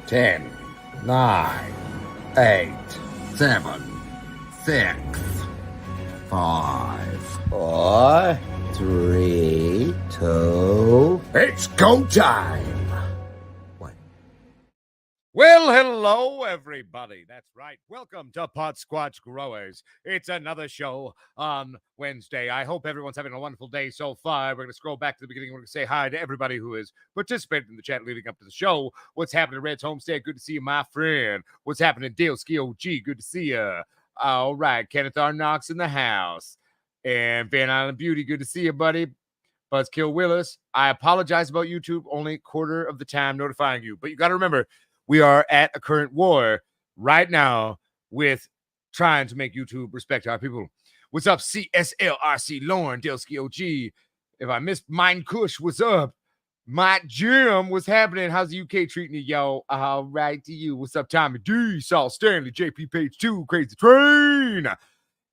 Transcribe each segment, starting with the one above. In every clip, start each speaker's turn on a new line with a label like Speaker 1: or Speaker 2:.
Speaker 1: 10, 9, 8, 7, 6, 5, 4, 3, 2. It's go time! What?
Speaker 2: Well, hello, everybody. That's right. Welcome to Potsquatch Growers. It's another show on Wednesday. I hope everyone's having a wonderful day so far. We're going to scroll back to the beginning. We're going to say hi to everybody who has participated in the chat leading up to the show. What's happening, Red's Homestead? Good to see you, my friend. What's happening, Dale Ski OG? Good to see you. All right, Kenneth R. Knox in the house. And Van Island Beauty, good to see you, buddy. Buzzkill Willis, I apologize about YouTube, only quarter of the time notifying you. But you got to remember, we are at a current war right now with trying to make YouTube respect our people. What's up, CSLRC, Lauren, Delsky OG? If I missed Mine Kush, what's up? My Jim, what's happening? How's the UK treating you, yo? All right to you. What's up, Tommy D, Saul Stanley, JP Page 2, Crazy Train?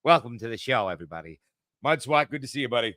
Speaker 2: Welcome to the show, everybody. Mud Swat, good to see you, buddy.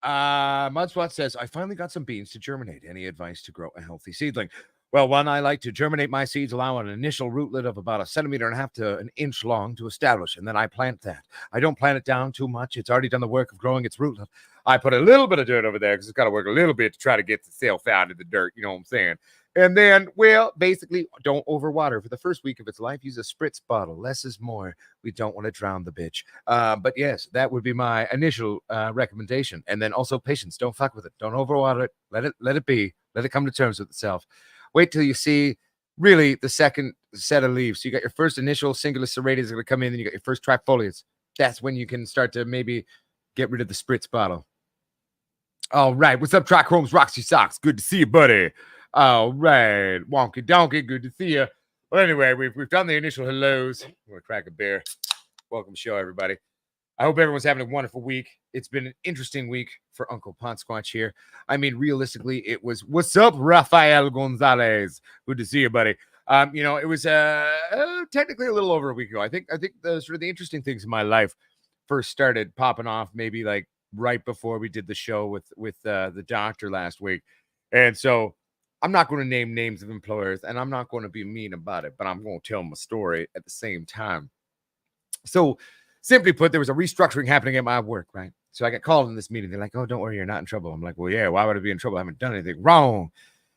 Speaker 2: Mudswat says, I finally got some beans to germinate. Any advice to grow a healthy seedling? Well, one, I like to germinate my seeds, allow an initial rootlet of about 1.5 centimeters to an inch long to establish, and then I plant that. I don't plant it down too much. It's already done the work of growing its rootlet. I put a little bit of dirt over there because it's got to work a little bit to try to get itself out of the dirt, you know what I'm saying? And then, well, basically, don't overwater. For the first week of its life, use a spritz bottle. Less is more. We don't want to drown the bitch. But yes, that would be my initial recommendation. And then also patience. Don't fuck with it. Don't overwater it. Let it be. Let it come to terms with itself. Wait till you see really the second set of leaves. So you got your first initial singular serratus going to come in, and you got your first trifoliates. That's when you can start to maybe get rid of the spritz bottle. All right. What's up, Trichromes, Roxy Socks? Good to see you, buddy. All right, wonky donkey, good to see you. Well, anyway, we've done the initial hellos. I'm gonna crack a beer. Welcome to the show, everybody. I hope everyone's having a wonderful week. It's been an interesting week for Uncle Potsquatch here. I mean, realistically, it was, what's up, Rafael Gonzalez? Good to see you, buddy. It was technically a little over a week ago. I think the sort of the interesting things in my life first started popping off maybe like right before we did the show with the doctor last week, and so I'm not going to name names of employers, and I'm not going to be mean about it, but I'm going to tell my story at the same time. So, simply put, there was a restructuring happening at my work, right? So I got called in this meeting. They're like, oh, don't worry, you're not in trouble. I'm like, well, yeah, why would I be in trouble? I haven't done anything wrong.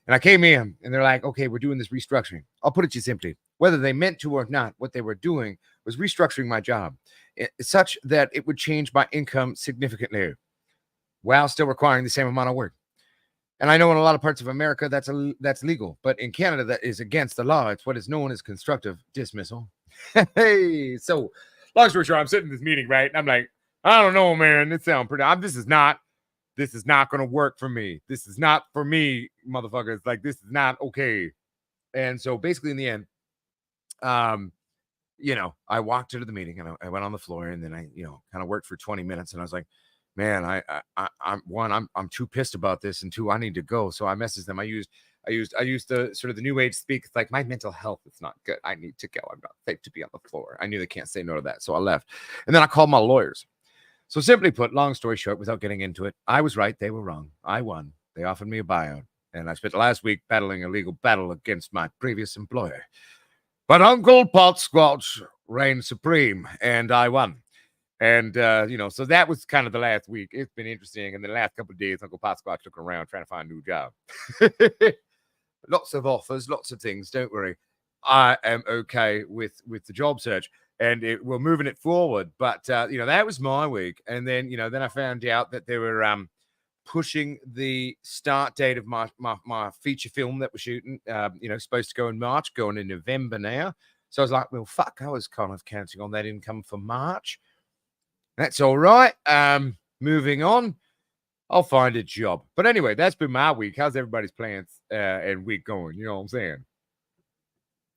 Speaker 2: And I came in, and they're like, okay, we're doing this restructuring. I'll put it to you simply. Whether they meant to or not, what they were doing was restructuring my job such that it would change my income significantly while still requiring the same amount of work. And I know in a lot of parts of America that's legal, but in Canada that is against the law. It's what is known as constructive dismissal. Hey, so long story short, I'm sitting in this meeting, right? And I'm like, I don't know, man. It sounds pretty. This is not going to work for me. This is not for me, motherfuckers. Like, this is not okay. And so basically, in the end, I walked into the meeting and I went on the floor, and then I, kind of worked for 20 minutes, and I was like, man, I'm too pissed about this, and two, I need to go. So I messaged them. I used the sort of the new age speak. It's like, my mental health is not good. I need to go. I'm not fit to be on the floor. I knew they can't say no to that. So I left. And then I called my lawyers. So simply put, long story short, without getting into it, I was right. They were wrong. I won. They offered me a buyout. And I spent the last week battling a legal battle against my previous employer. But Uncle Potsquatch reigned supreme, and I won. And, so that was kind of the last week. It's been interesting. And the last couple of days, Uncle Potsquatch looking around trying to find a new job. Lots of offers, lots of things. Don't worry. I am okay with the job search, and we're moving it forward. But, that was my week. And then, then I found out that they were pushing the start date of my feature film that we're shooting, supposed to go in March, going in November now. So I was like, well, fuck, I was kind of counting on that income for March. That's all right. Moving on. I'll find a job. But anyway, that's been my week. How's everybody's plans and week going? You know what I'm saying?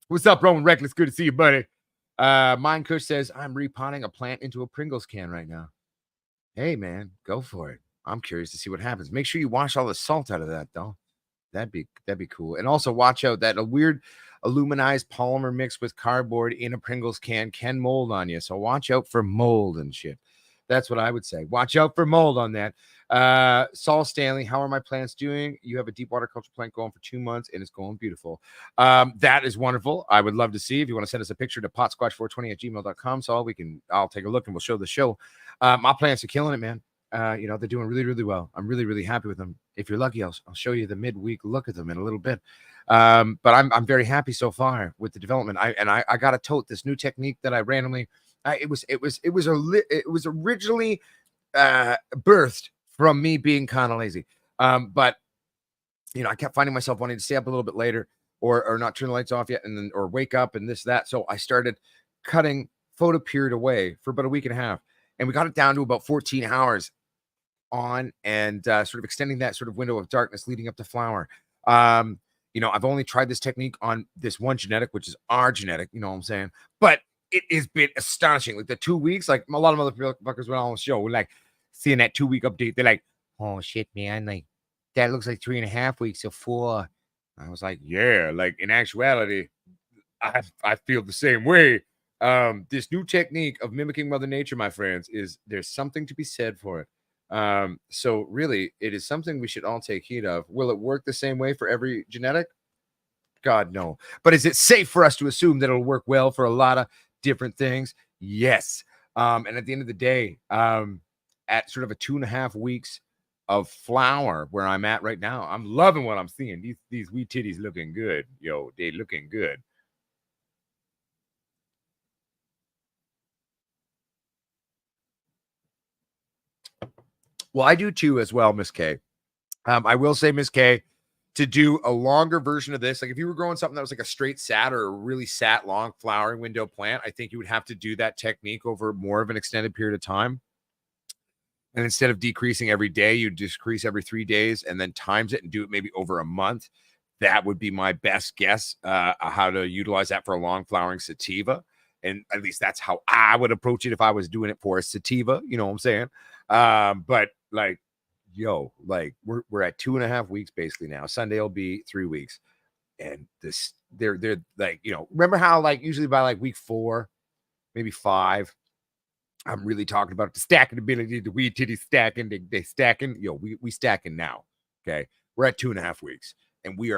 Speaker 2: What's up, Roman Reckless? Good to see you, buddy. Mine Kush says, I'm repotting a plant into a Pringles can right now. Hey, man, go for it. I'm curious to see what happens. Make sure you wash all the salt out of that, though. That'd be cool. And also watch out that a weird aluminized polymer mixed with cardboard in a Pringles can mold on you. So watch out for mold and shit. That's what I would say. Watch out for mold on that. Saul Stanley, how are my plants doing? You have a deep water culture plant going for 2 months and it's going beautiful. That is wonderful. I would love to see. If you want to send us a picture to potsquatch420@gmail.com, Saul, I'll take a look and we'll show the show. My plants are killing it, man. They're doing really, really well. I'm really, really happy with them. If you're lucky, I'll show you the midweek look at them in a little bit. But I'm very happy so far with the development. I got to tote this new technique that I randomly. It was originally birthed from me being kind of lazy. But I kept finding myself wanting to stay up a little bit later, or not turn the lights off yet, and then or wake up and this that. So I started cutting photoperiod away for about a week and a half, and we got it down to about 14 hours on, and sort of extending that sort of window of darkness leading up to flower. I've only tried this technique on this one genetic, which is our genetic. You know what I'm saying? But it has been astonishing. Like the 2 weeks, like a lot of motherfuckers went on the show, we're like seeing that 2-week update. They're like, "Oh shit, man! Like that looks like 3.5 weeks or 4." I was like, "Yeah." Like in actuality, I feel the same way. This new technique of mimicking Mother Nature, my friends, there's something to be said for it. So really, it is something we should all take heed of. Will it work the same way for every genetic? God, no. But is it safe for us to assume that it'll work well for a lot of different things? Yes. And at the end of the day, at sort of a 2.5 weeks of flower where I'm at right now, I'm loving what I'm seeing. These wee titties looking good. Yo, they looking good. Well, I do too as well, Miss K. I will say, Miss K, to do a longer version of this, like if you were growing something that was like a straight sat or a really sat long flowering window plant, I think you would have to do that technique over more of an extended period of time. And instead of decreasing every day, you decrease every 3 days and then times it and do it maybe over a month. That would be my best guess how to utilize that for a long flowering sativa. And at least that's how I would approach it if I was doing it for a sativa. You know what I'm saying? But like, like we're at 2.5 weeks basically now. Sunday will be 3 weeks. And they're like, remember how like usually by like week 4, maybe 5, I'm really talking about the stacking ability, the weed titty stacking, they stacking. We stacking now. Okay. We're at 2.5 weeks and we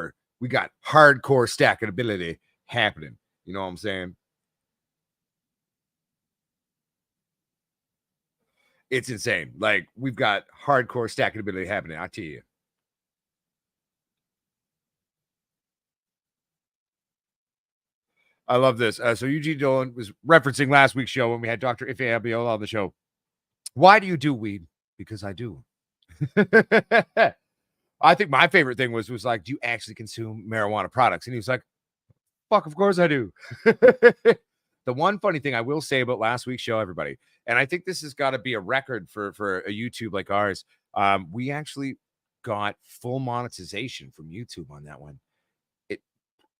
Speaker 2: got hardcore stacking ability happening. You know what I'm saying? It's insane. Like we've got hardcore stacking ability happening. I tell you. I love this. So Eugene Dolan was referencing last week's show when we had Dr. Ife Abiola on the show. Why do you do weed? Because I do. I think my favorite thing was like, do you actually consume marijuana products? And he was like, fuck, of course I do. The one funny thing I will say about last week's show, everybody, and I think this has got to be a record for a YouTube like ours. We actually got full monetization from YouTube on that one. It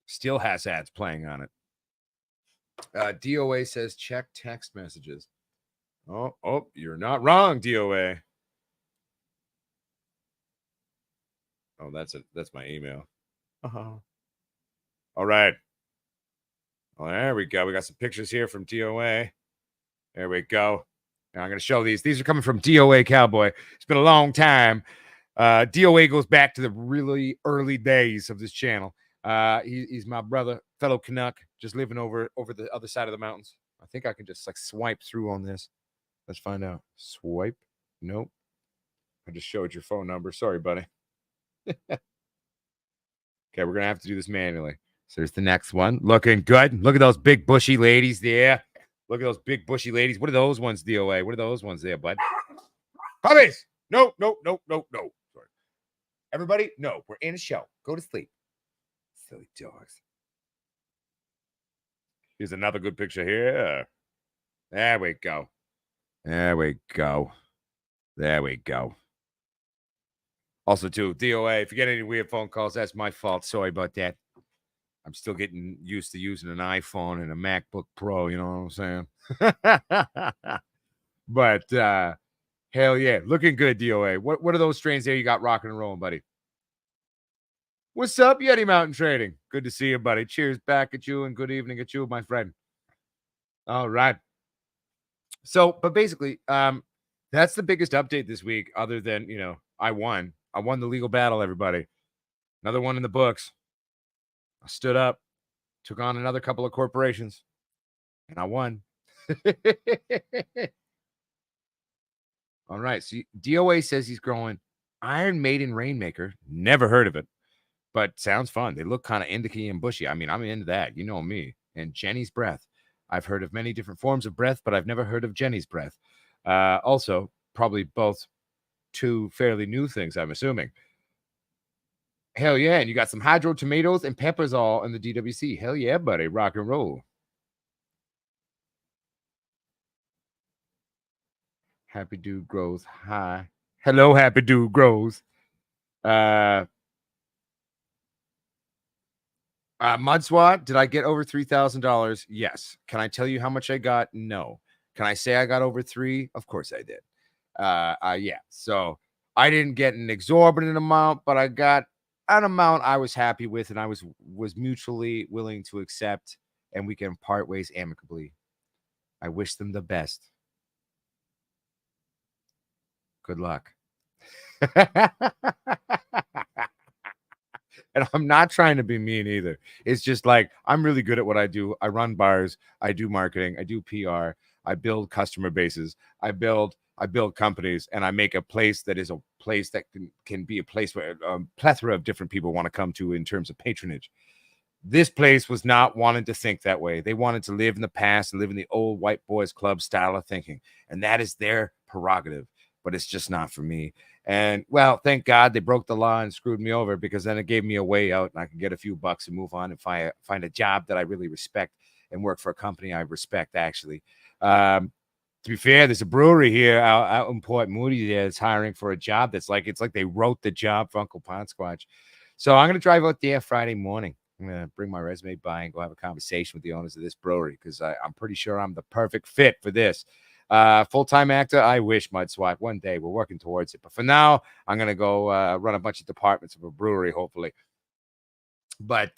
Speaker 2: still has ads playing on it. DOA says check text messages. Oh, you're not wrong, DOA. Oh, that's my email. Uh-huh. All right. Well, there we go. We got some pictures here from DOA. There we go. Now I'm going to show these. These are coming from DOA Cowboy. It's been a long time. DOA goes back to the really early days of this channel. He's my brother, fellow Canuck, just living over the other side of the mountains. I think I can just like swipe through on this. Let's find out. Swipe. Nope. I just showed your phone number. Sorry, buddy. Okay, we're going to have to do this manually. So there's the next one. Looking good. Look at those big bushy ladies there. Look at those big bushy ladies. What are those ones, DOA? What are those ones there, bud? Puppies! No. Sorry. Everybody, no. We're in a show. Go to sleep. Silly dogs. Here's another good picture here. There we go. There we go. There we go. Also, too, DOA, if you get any weird phone calls, that's my fault. Sorry about that. I'm still getting used to using an iPhone and a MacBook Pro, you know what I'm saying? But hell yeah, looking good, DOA. What are those strains there you got rocking and rolling, buddy? What's up, Yeti Mountain Trading? Good to see you, buddy. Cheers back at you and good evening at you, my friend. All right. So, but basically, That's the biggest update this week, other than, I won. I won the legal battle, everybody. Another one in the books. I stood up, took on another couple of corporations, and I won. All right. So DOA says he's growing Iron Maiden Rainmaker. Never heard of it, but sounds fun. They look kind of indicky and bushy. I mean, I'm into that. You know me. And Jenny's breath. I've heard of many different forms of breath, but I've never heard of Jenny's breath. Also, probably both two fairly new things, I'm assuming. Hell yeah. And you got some hydro tomatoes and peppers all in the DWC. Hell yeah, buddy. Rock and roll. Happy Dude Grows. Hi. Hello, Happy Dude Grows. Mud SWAT, did I get over $3,000? Yes. Can I tell you how much I got? No. Can I say I got over 3? Of course I did. Yeah. So I didn't get an exorbitant amount, but I got an amount I was happy with, and I was mutually willing to accept, and we can part ways amicably. I wish them the best. Good luck. And I'm not trying to be mean either. It's just like, I'm really good at what I do. I run bars. I do marketing. I do PR. I build customer bases. I build companies, and I make a place that is a place that can be a place where a plethora of different people want to come to in terms of patronage. This place was not wanting to think that way. They wanted to live in the past and live in the old white boys club style of thinking. And that is their prerogative, but it's just not for me. And well, thank God they broke the law and screwed me over, because then it gave me a way out, and I could get a few bucks and move on and find a job that I really respect and work for a company I respect, actually. To be fair, there's a brewery here out in Port Moody that's hiring for a job it's like they wrote the job for Uncle Potsquatch. So I'm going to drive out there Friday morning. I'm going to bring my resume by and go have a conversation with the owners of this brewery, because I'm pretty sure I'm the perfect fit for this. Full-time actor, I wish, Mud SWAT. One day we're working towards it. But for now, I'm going to go run a bunch of departments of a brewery, hopefully. But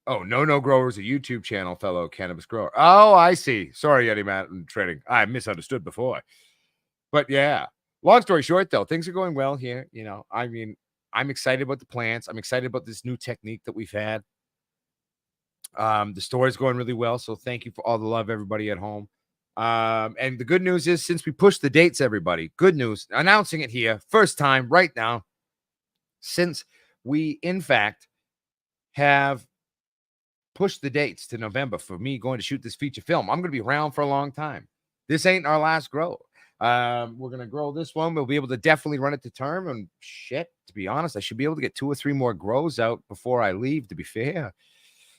Speaker 2: No Grower's a YouTube channel, fellow cannabis grower. Oh, I see. Sorry, Yeti Mountain Trading. I misunderstood before. But yeah, long story short, though, things are going well here. I mean, I'm excited about the plants. I'm excited about this new technique that we've had. The store is going really well. So thank you for all the love, everybody at home. And the good news is, since we pushed the dates, everybody, good news, announcing it here, first time right now, since we, in fact, have pushed the dates to November for me going to shoot this feature film. I'm going to be around for a long time. This ain't our last grow. We're going to grow this one. We'll be able to definitely run it to term. And shit, to be honest, I should be able to get 2 or 3 more grows out before I leave, to be fair.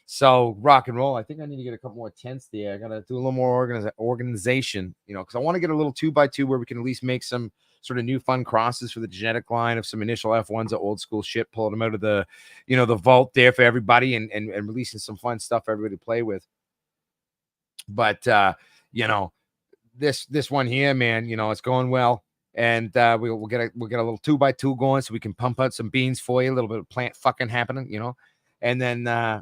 Speaker 2: So rock and roll. I think I need to get a couple more tents there. I got to do a little more organization, because I want to get a little 2x2 where we can at least make some sort of new fun crosses for the genetic line of some initial F1s of old school shit, pulling them out of the, the vault there for everybody, and releasing some fun stuff for everybody to play with. But, this one here, man, it's going well. And we'll get a little 2x2 going so we can pump out some beans for you, a little bit of plant fucking happening, and then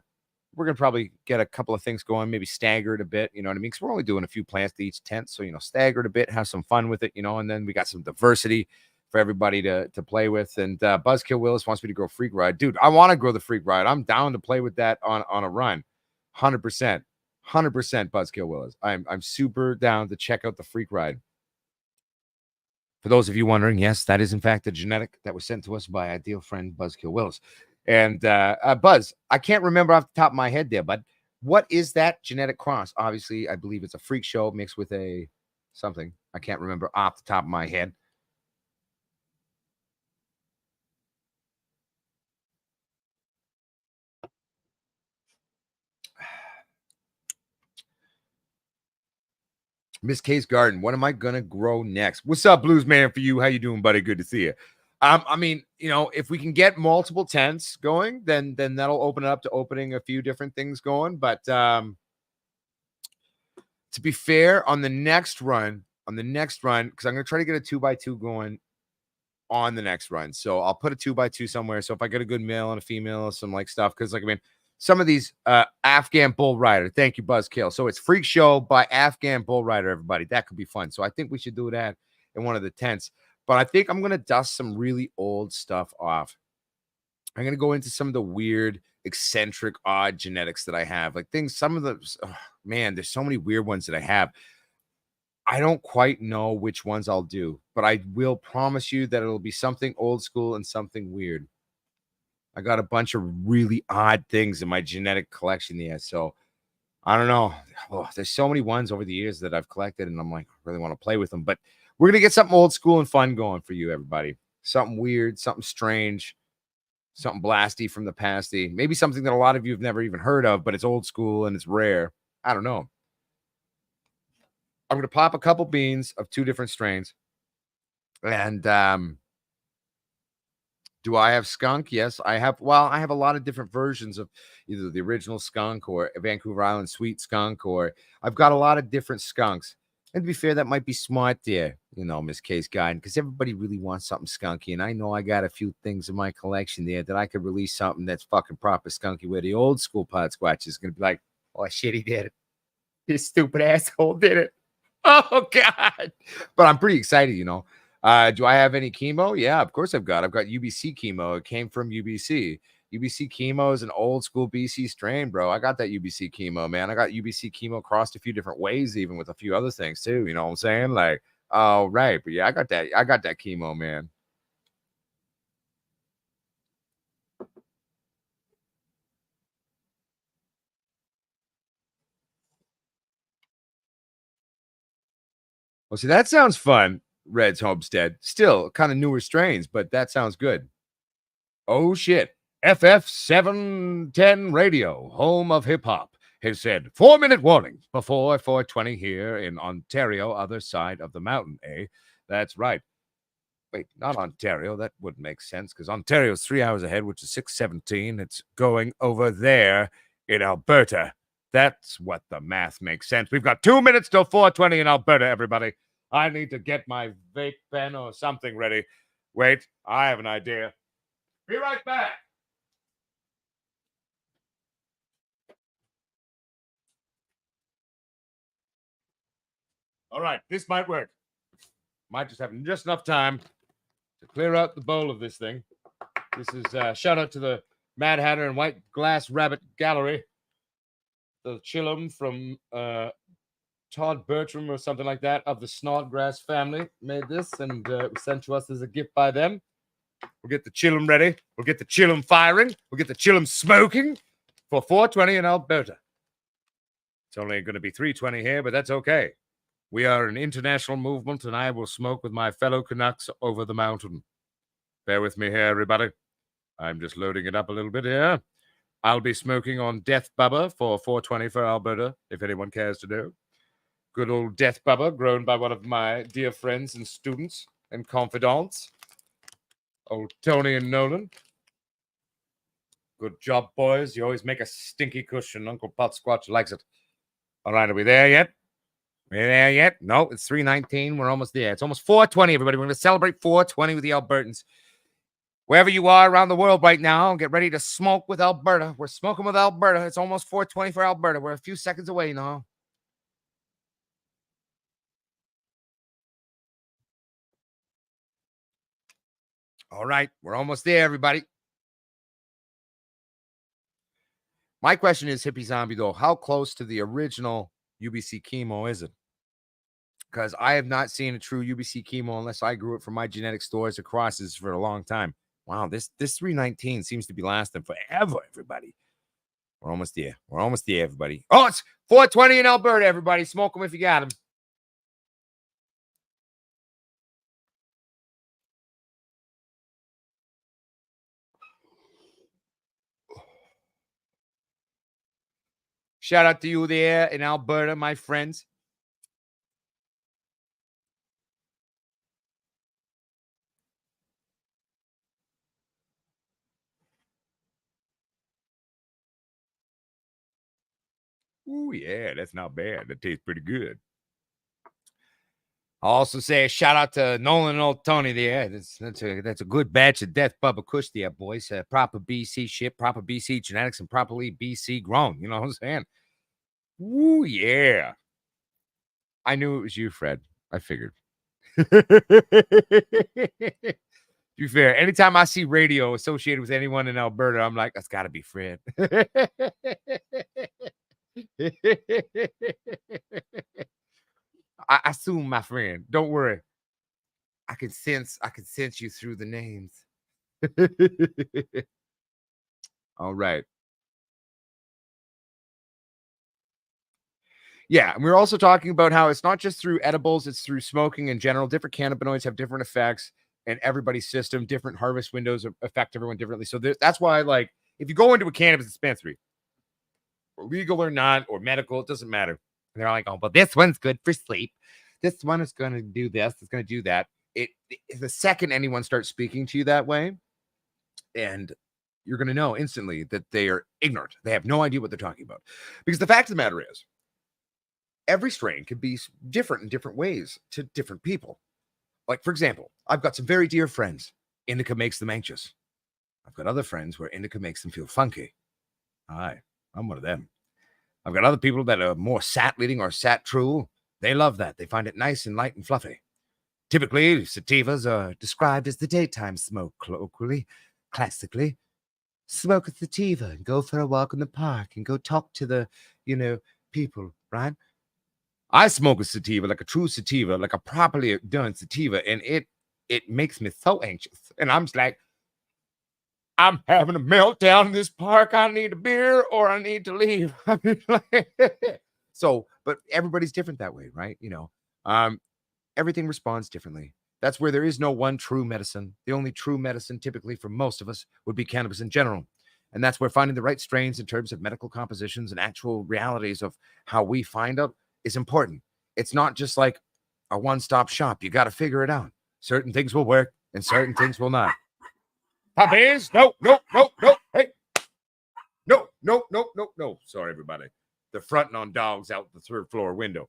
Speaker 2: we're going to probably get a couple of things going, maybe stagger it a bit, you know what I mean? Because we're only doing a few plants to each tent. So, stagger it a bit, have some fun with it, and then we got some diversity for everybody to play with. And Buzzkill Willis wants me to grow Freak Ride. Dude, I want to grow the Freak Ride. I'm down to play with that on a run. 100%. 100% Buzzkill Willis. I'm super down to check out the Freak Ride. For those of you wondering, yes, that is in fact a genetic that was sent to us by our dear friend Buzzkill Willis. And Buzz, I can't remember off the top of my head there, but what is that genetic cross? Obviously, I believe it's a freak show mixed with a something. I can't remember off the top of my head. Miss K's Garden. What am I gonna grow next? What's up, Blues Man? For you, how you doing, buddy? Good to see you. I mean, if we can get multiple tents going, then that'll open it up to opening a few different things going. But to be fair, on the next run, because I'm gonna try to get a 2x2 going on the next run. So I'll put a 2x2 somewhere. So if I get a good male and a female, some like stuff, because some of these Afghan Bull Rider. Thank you, Buzzkill. So it's Freak Show by Afghan Bull Rider, everybody. That could be fun. So I think we should do that in one of the tents. But I think I'm going to dust some really old stuff off. I'm going to go into some of the weird, eccentric, odd genetics that I have. Like things, some of the, man, there's so many weird ones that I have. I don't quite know which ones I'll do, but I will promise you that it'll be something old school and something weird. I got a bunch of really odd things in my genetic collection here. So I don't know. Oh, there's so many ones over the years that I've collected, and I'm like, I really want to play with them. But we're going to get something old school and fun going for you, everybody. Something weird, something strange, something blasty from the pasty. Maybe something that a lot of you have never even heard of, but it's old school and it's rare. I don't know. I'm going to pop a couple beans of 2 different strains. And do I have skunk? Yes, I have. Well, I have a lot of different versions of either the original skunk or Vancouver Island sweet skunk, or I've got a lot of different skunks. And to be fair, that might be smart there, Miss Case Guide, because everybody really wants something skunky. And I know I got a few things in my collection there that I could release something that's fucking proper skunky, where the old school Potsquatch is going to be like, oh, shit, he did it. This stupid asshole did it. Oh, God. But I'm pretty excited, Do I have any chemo? Yeah, of course I've got UBC chemo. It came from UBC. UBC chemo is an old school BC strain, bro. I got that UBC chemo, man. I got UBC chemo crossed a few different ways, even with a few other things too. You know what I'm saying? Like, oh, right. But yeah, I got that chemo, man. Well, see, that sounds fun. Red's Homestead. Still kind of newer strains, but that sounds good. Oh, shit. FF710 Radio, home of hip hop, has said 4-minute warning before 420 here in Ontario, other side of the mountain, eh? That's right. Wait, not Ontario. That wouldn't make sense because Ontario's 3 hours ahead, which is 6:17. It's going over there in Alberta. That's what the math makes sense. We've got 2 minutes till 420 in Alberta, everybody. I need to get my vape pen or something ready. Wait, I have an idea. Be right back. All right, this might work. Might just have just enough time to clear out the bowl of this thing. This is shout out to the Mad Hatter and White Glass Rabbit Gallery. The Chillum from Todd Bertram or something like that of the Snodgrass family made this and it was sent to us as a gift by them. We'll get the Chillum ready. We'll get the Chillum firing. We'll get the Chillum smoking for 420 in Alberta. It's only going to be 320 here, but that's okay. We are an international movement, and I will smoke with my fellow Canucks over the mountain. Bear with me here, everybody. I'm just loading it up a little bit here. I'll be smoking on Death Bubba for 420 for Alberta, if anyone cares to know. Good old Death Bubba, grown by one of my dear friends and students and confidants, old Tony and Nolan. Good job, boys. You always make a stinky cushion. Uncle Potsquatch likes it. All right, are we there yet? We there yet? No, it's 3:19. We're almost there. It's almost 420, everybody. We're going to celebrate 420 with the Albertans. Wherever you are around the world right now, get ready to smoke with Alberta. We're smoking with Alberta. It's almost 420 for Alberta. We're a few seconds away now. All right, we're almost there, everybody. My question is, Hippie Zombie, though, how close to the original UBC chemo is it? Because I have not seen a true UBC chemo unless I grew it from my genetic stores across this for a long time. Wow, this 319 seems to be lasting forever, everybody. We're almost there. We're almost there, everybody. Oh, it's 420 in Alberta, everybody. Smoke them if you got them. Shout out to you there in Alberta, my friends. Ooh, yeah, that's not bad. That tastes pretty good. I'll also say a shout out to Nolan and old Tony there. That's a good batch of Death Bubba Kush there, boys. Proper BC shit, proper BC genetics, and properly BC grown. You know what I'm saying? Woo, yeah. I knew it was you, Fred. I figured. To be fair, anytime I see radio associated with anyone in Alberta, I'm like, that's got to be Fred. I assume, my friend. Don't worry. I can sense you through the names. All right. Yeah, and we are also talking about how it's not just through edibles, it's through smoking in general. Different cannabinoids have different effects, and everybody's system, different harvest windows affect everyone differently. So that's why, like, if you go into a cannabis dispensary, legal or not, or medical, it doesn't matter. And they're like, oh, but this one's good for sleep. This one is going to do this. It's going to do that. The second anyone starts speaking to you that way, and you're going to know instantly that they are ignorant. They have no idea what they're talking about. Because the fact of the matter is, every strain can be different in different ways to different people. Like, for example, I've got some very dear friends. Indica makes them anxious. I've got other friends where indica makes them feel funky. Hi, I'm one of them. I've got other people that are more sat leading or sat true. They love that. They find it nice and light and fluffy. Typically, sativas are described as the daytime smoke, colloquially, classically. Smoke a sativa and go for a walk in the park and go talk to the, people, right? I smoke a sativa, like a true sativa, like a properly done sativa, and it makes me so anxious. And I'm just like, I'm having a meltdown in this park. I need a beer or I need to leave. I mean, so, but everybody's different that way, right? Everything responds differently. That's where there is no one true medicine. The only true medicine, typically for most of us, would be cannabis in general. And that's where finding the right strains in terms of medical compositions and actual realities of how we find out is important. It's not just like a one-stop shop. You got to figure it out. Certain things will work and certain things will not. Puppies, no. Hey, no. Sorry, everybody. They're fronting on dogs out the third floor window.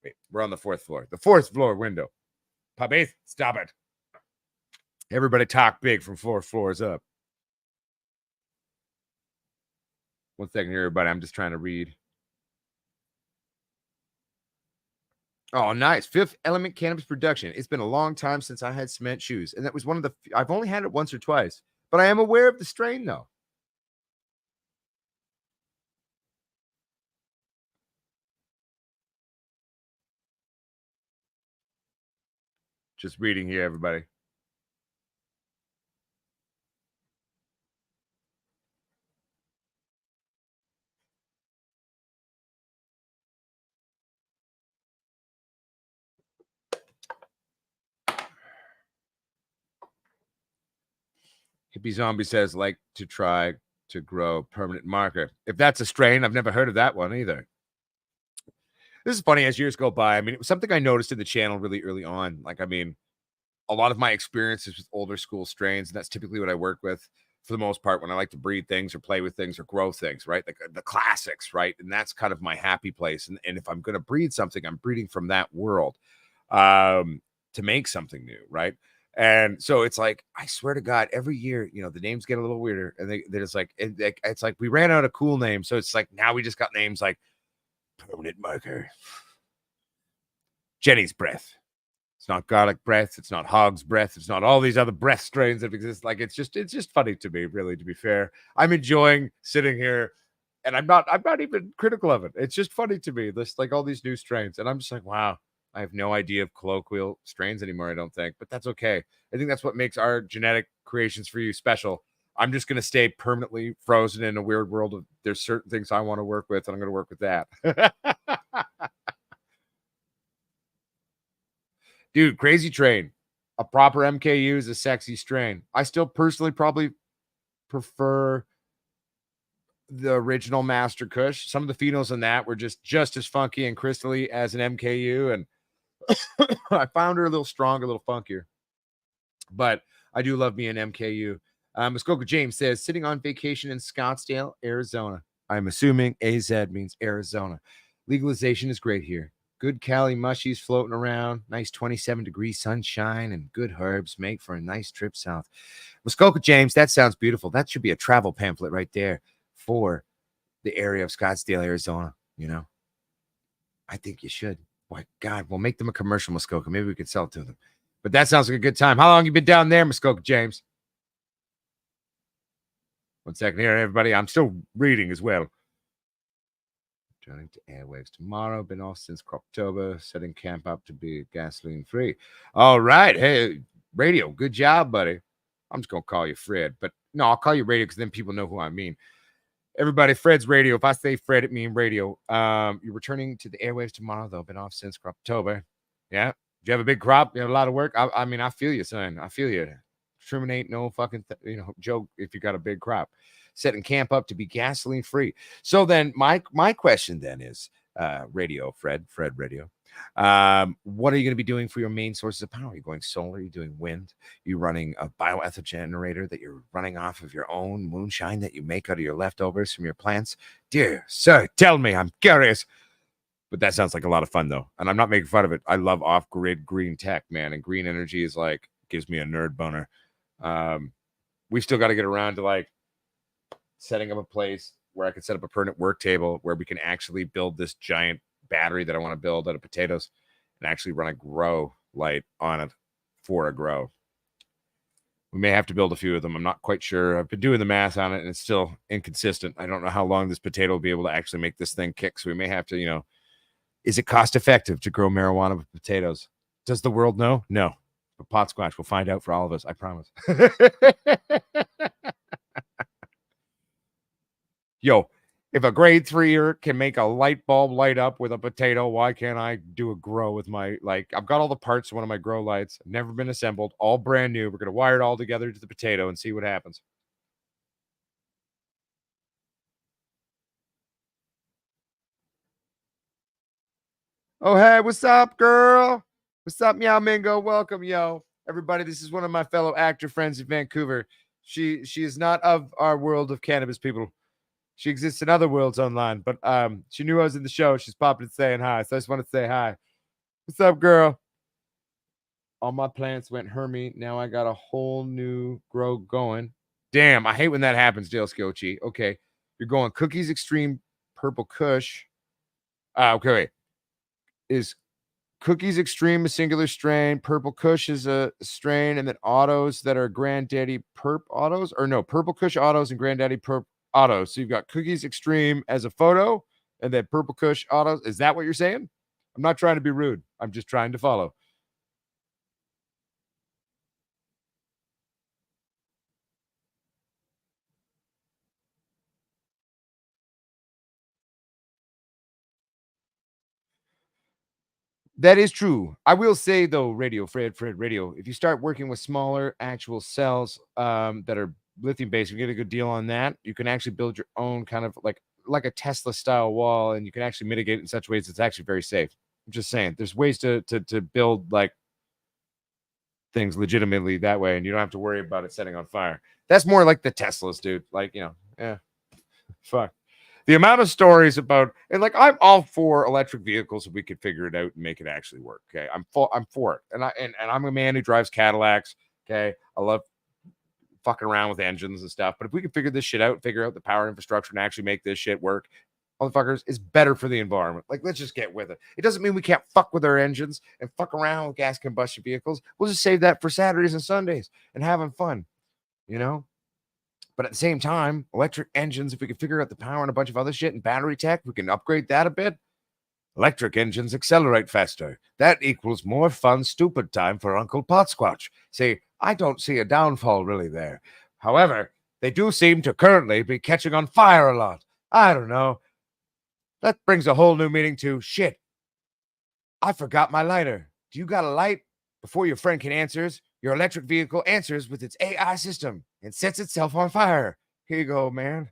Speaker 2: Wait, we're on the fourth floor. The fourth floor window. Puppies, stop it. Everybody talk big from 4 floors up. One second here, everybody. I'm just trying to read. Oh, nice. Fifth Element Cannabis Production. It's been a long time since I had cement shoes. And that was one of the, I've only had it once or twice, but I am aware of the strain though. Just reading here, everybody. Hippie Zombie says, like to try to grow permanent marker. If that's a strain, I've never heard of that one either. This is funny as years go by. I mean, it was something I noticed in the channel really early on. Like, I mean, a lot of my experiences with older school strains, and that's typically what I work with for the most part when I like to breed things or play with things or grow things, right? Like the classics, right? And that's kind of my happy place. And if I'm going to breed something, I'm breeding from that world to make something new, right? And so it's like, I swear to God, every year, the names get a little weirder. And they're just like, it's like we ran out of cool names. So it's like, now we just got names like Permanent Marker, Jenny's Breath. It's not garlic breath. It's not hog's breath. It's not all these other breath strains that exist. Like, it's just funny to me, really, to be fair. I'm enjoying sitting here and I'm not even critical of it. It's just funny to me. This, like, all these new strains. And I'm just like, wow, I have no idea of colloquial strains anymore, I don't think, but that's okay. I think that's what makes our genetic creations for you special. I'm just going to stay permanently frozen in a weird world of there's certain things I want to work with, and I'm going to work with that. Dude, Crazy Train. A proper MKU is a sexy strain. I still personally probably prefer the original Master Kush. Some of the phenols in that were just as funky and crystally as an MKU, and I found her a little stronger, a little funkier. But I do love me an MKU. Muskoka James says, sitting on vacation in Scottsdale, Arizona. I'm assuming AZ means Arizona. Legalization is great here. good Cali mushies floating around, nice 27-degree sunshine, and good herbs make for a nice trip south. Muskoka, James, that sounds beautiful. That should be a travel pamphlet right there for the area of Scottsdale, Arizona. I think you should. Why, God, we'll make them a commercial, Muskoka. Maybe we could sell it to them. But that sounds like a good time. How long you been down there, Muskoka, James? 1 second here, everybody. I'm still reading as well. Turning to airwaves tomorrow. Been off since October. Setting camp up to be gasoline free. All right. Hey, radio. Good job, buddy. I'm just going to call you Fred. But no, I'll call you radio because then people know who I mean. Everybody, Fred's radio. If I say Fred, it means radio. You're returning to the airwaves tomorrow, though. Been off since October. Yeah. Do you have a big crop? You have a lot of work? I mean, I feel you, son. I feel you. Trimming ain't no fucking joke if you got a big crop. Setting camp up to be gasoline free. So then my question then is radio, Fred radio. What are you going to be doing for your main sources of power? Are you going solar? Are you doing wind? Are you running a bioethanol generator that you're running off of your own moonshine that you make out of your leftovers from your plants? Dear sir, tell me, I'm curious. But that sounds like a lot of fun though. And I'm not making fun of it. I love off-grid green tech, man. And green energy is like, gives me a nerd boner. We still got to get around to like setting up a place where I can set up a permanent work table where we can actually build this giant battery that I want to build out of potatoes and actually run a grow light on it for a grow. We may have to build a few of them. I'm not quite sure. I've been doing the math on it and it's still inconsistent. I don't know how long this potato will be able to actually make this thing kick. So we may have to, is it cost effective to grow marijuana with potatoes? Does the world know? No. But Potsquatch will find out for all of us. I promise. Yo, if a grade 3-er can make a light bulb light up with a potato, why can't I do a grow with my, I've got all the parts of one of my grow lights, never been assembled, all brand new. We're going to wire it all together to the potato and see what happens. Oh, hey, what's up, girl? What's up, Meow Mingo? Welcome, yo. Everybody, this is one of my fellow actor friends in Vancouver. She is not of our world of cannabis people. She exists in other worlds online, but she knew I was in the show. She's popping and saying hi, so I just want to say hi. What's up, girl? All my plants went hermy. Now I got a whole new grow going. Damn, I hate when that happens, Dale Scotchy. Okay, you're going Cookies Extreme Purple Kush. Okay, wait. Is Cookies Extreme a singular strain? Purple Kush is a strain, and then autos that are Granddaddy Perp autos? Or no, Purple Kush autos and Granddaddy Perp autos. So you've got Cookies Extreme as a photo, and then Purple Kush autos. Is that what you're saying? I'm not trying to be rude. I'm just trying to follow. That is true. I will say though, Fred Radio, if you start working with smaller actual cells that are lithium based, you get a good deal on that. You can actually build your own kind of like a Tesla style wall, and you can actually mitigate it in such ways it's actually very safe. I'm just saying, there's ways to build like things legitimately that way, and you don't have to worry about it setting on fire. That's more like the Teslas, dude. Fuck. The amount of stories about, and like, I'm all for electric vehicles if we could figure it out and make it actually work. Okay, I'm for it, and I'm a man who drives Cadillacs. Okay, I love fucking around with engines and stuff. But if we can figure this shit out, figure out the power infrastructure, and actually make this shit work, motherfuckers, it's better for the environment. Like, let's just get with it. It doesn't mean we can't fuck with our engines and fuck around with gas combustion vehicles. We'll just save that for Saturdays and Sundays and having fun, But at the same time, electric engines, if we can figure out the power and a bunch of other shit and battery tech, we can upgrade that a bit. Electric engines accelerate faster. That equals more fun, stupid time for Uncle Potsquatch. See, I don't see a downfall really there. However, they do seem to currently be catching on fire a lot. I don't know. That brings a whole new meaning to, shit, I forgot my lighter. Do you got a light? Before your friend can answer, your electric vehicle answers with its AI system and sets itself on fire. Here you go, man.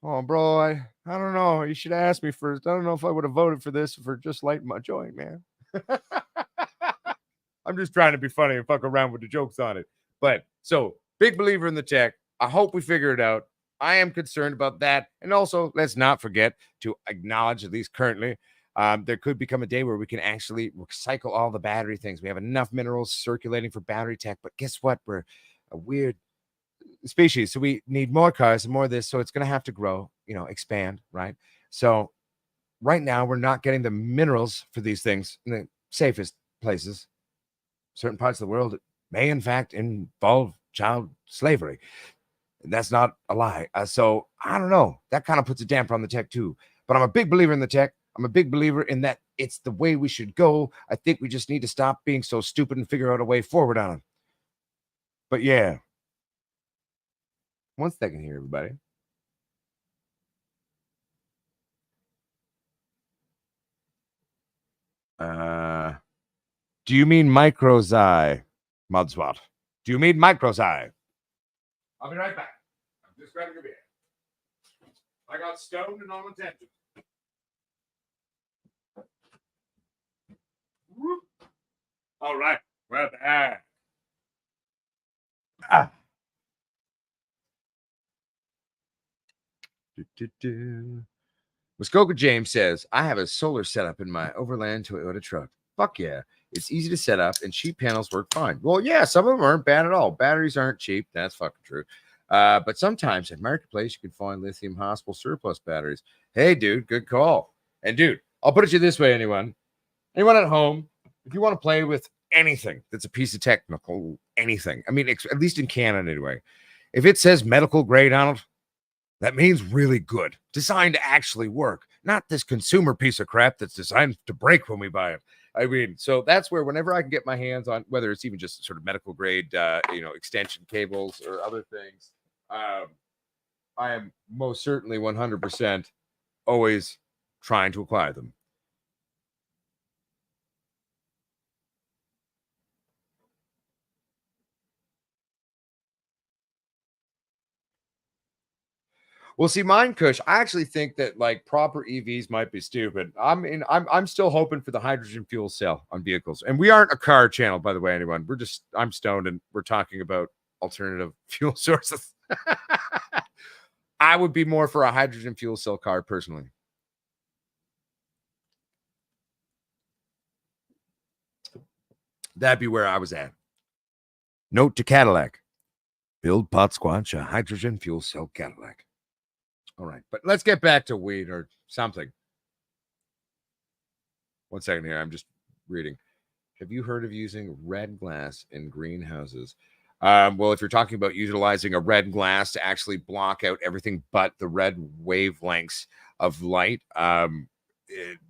Speaker 2: Oh, bro, I don't know. You should ask me first. I don't know if I would have voted for this for just lighting my joint, man. I'm just trying to be funny and fuck around with the jokes on it. But so, big believer in the tech. I hope we figure it out. I am concerned about that. And also, let's not forget to acknowledge, at least currently, There could become a day where we can actually recycle all the battery things. We have enough minerals circulating for battery tech, but guess what? We're a weird species, so we need more cars and more of this. So it's going to have to grow, expand, right? So right now, we're not getting the minerals for these things in the safest places. Certain parts of the world may, in fact, involve child slavery. That's not a lie. So I don't know. That kind of puts a damper on the tech too. But I'm a big believer in the tech. I'm a big believer in that it's the way we should go. I think we just need to stop being so stupid and figure out a way forward on it. But yeah. 1 second here, everybody. Do you mean microzi, Mudswat? Do you mean microzi? I'll be right back. I'm just grabbing a beer. I got stoned and on attention. All right, we're back. Muskoka James says, I have a solar setup in my Overland Toyota truck. Fuck yeah. It's easy to set up and cheap panels work fine. Well, yeah, some of them aren't bad at all. Batteries aren't cheap. That's fucking true. But sometimes at Marketplace, you can find lithium hospital surplus batteries. Hey, dude, good call. And dude, I'll put it to you this way, anyone at home, if you want to play with anything that's a piece of technical, anything, I mean, at least in Canada anyway, if it says medical grade on it, that means really good, designed to actually work, not this consumer piece of crap that's designed to break when we buy it. I mean, so that's where whenever I can get my hands on, whether it's even just sort of medical grade, extension cables or other things, I am most certainly 100% always trying to acquire them. Well, see, mine, Kush, I actually think that like proper EVs might be stupid. I'm still hoping for the hydrogen fuel cell on vehicles. And we aren't a car channel, by the way, anyone. I'm stoned and we're talking about alternative fuel sources. I would be more for a hydrogen fuel cell car personally. That'd be where I was at. Note to Cadillac. Build Potsquatch a hydrogen fuel cell Cadillac. All right, but let's get back to weed or something. 1 second here. I'm just reading. Have you heard of using red glass in greenhouses? Well, if you're talking about utilizing a red glass to actually block out everything but the red wavelengths of light,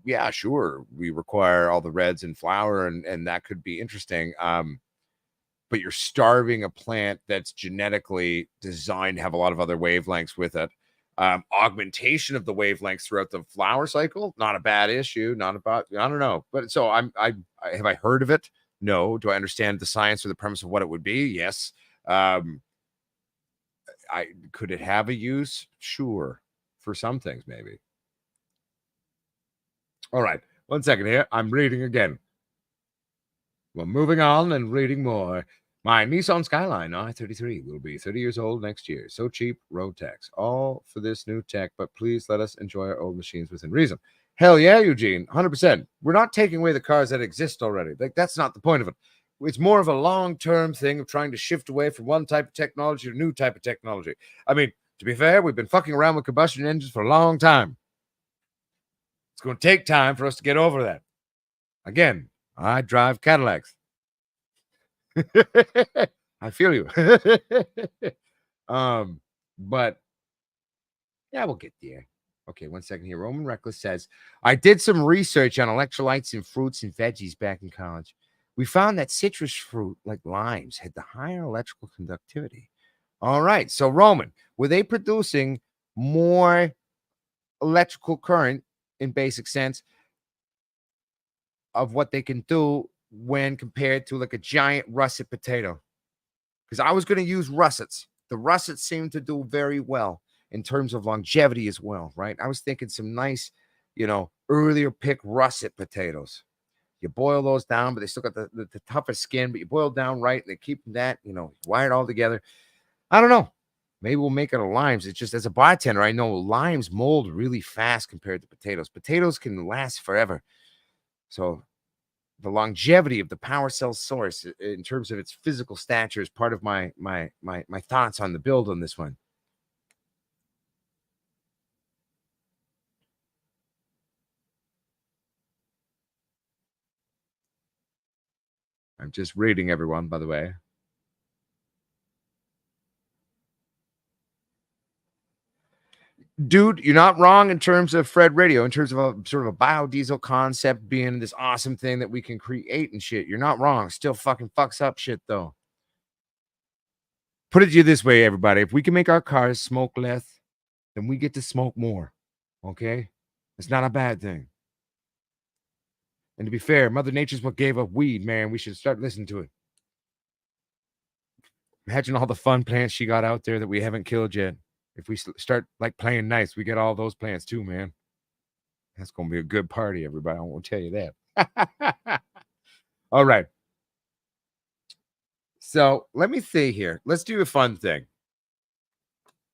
Speaker 2: yeah, sure. We require all the reds in flower, and that could be interesting. But you're starving a plant that's genetically designed to have a lot of other wavelengths with it. Augmentation of the wavelengths throughout the flower cycle, not a bad issue. Not about, I don't know. But so I have I heard of it? No. Do I understand the science or the premise of what it would be? Yes. Could it have a use? Sure. For some things, maybe. All right. 1 second here. I'm reading again. Well, moving on and reading more. My Nissan Skyline i33 will be 30 years old next year. So cheap, road tax. All for this new tech, but please let us enjoy our old machines within reason. Hell yeah, Eugene, 100%. We're not taking away the cars that exist already. Like, that's not the point of it. It's more of a long-term thing of trying to shift away from one type of technology to a new type of technology. I mean, to be fair, we've been fucking around with combustion engines for a long time. It's going to take time for us to get over that. Again, I drive Cadillacs. I feel you. But yeah, we'll get there. Okay, 1 second here. Roman Reckless says, I did some research on electrolytes in fruits and veggies back in college. We found that citrus fruit, like limes, had the higher electrical conductivity. All right. So, Roman, were they producing more electrical current in basic sense of what they can do when compared to like a giant russet potato? Because I was going to use russets. The russets seem to do very well in terms of longevity as well, right? I was thinking some nice, earlier pick russet potatoes. You boil those down, but they still got the toughest skin, but you boil down right and they keep that, wired all together. I don't know. Maybe we'll make it a limes. It's just as a bartender, I know limes mold really fast compared to potatoes. Potatoes can last forever. So the longevity of the power cell source in terms of its physical stature is part of my thoughts on the build on this one. I'm just reading everyone, by the way. Dude, you're not wrong in terms of Fred Radio, in terms of a sort of a biodiesel concept being this awesome thing that we can create and shit. You're not wrong. Still fucking fucks up shit, though. Put it to you this way, everybody. If we can make our cars smoke less, then we get to smoke more. Okay? It's not a bad thing. And to be fair, Mother Nature's what gave up weed, man. We should start listening to it. Imagine all the fun plants she got out there that we haven't killed yet. If we start like playing nice, we get all those plants too, man. That's going to be a good party, everybody. I won't tell you that. All right. So let me see here. Let's do a fun thing.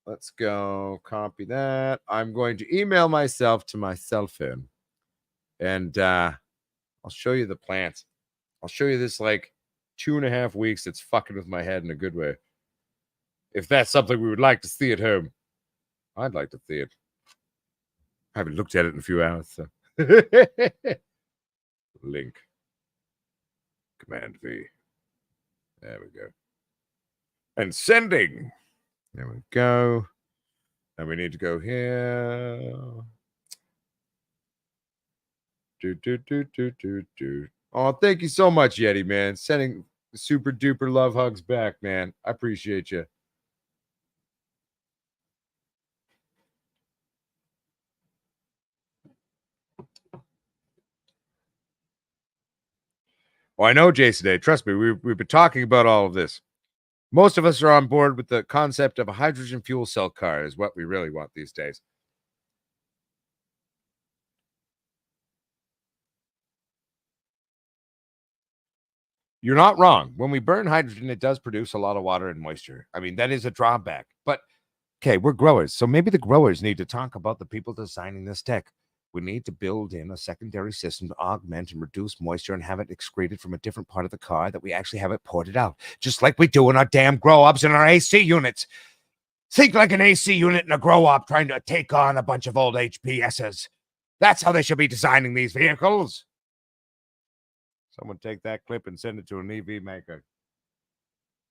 Speaker 2: Let's go copy that. I'm going to email myself to my cell phone. And I'll show you the plants. I'll show you this like 2.5 weeks that's fucking with my head in a good way. If that's something we would like to see at home, I'd like to see it. I haven't looked at it in a few hours. So. Link. Command V. There we go. And sending. There we go. And we need to go here. Oh, thank you so much, Yeti, man. Sending super duper love hugs back, man. I appreciate you. Oh, I know, Jason Day. Trust me, we've been talking about all of this. Most of us are on board with the concept of a hydrogen fuel cell car is what we really want these days. You're not wrong. When we burn hydrogen, it does produce a lot of water and moisture. I mean, that is a drawback. But, okay, we're growers. So maybe the growers need to talk about the people designing this tech. We need to build in a secondary system to augment and reduce moisture and have it excreted from a different part of the car that we actually have it ported out, just like we do in our damn grow-ups and our AC units. Think like an AC unit in a grow-up trying to take on a bunch of old HPSs. That's how they should be designing these vehicles. Someone take that clip and send it to an EV maker.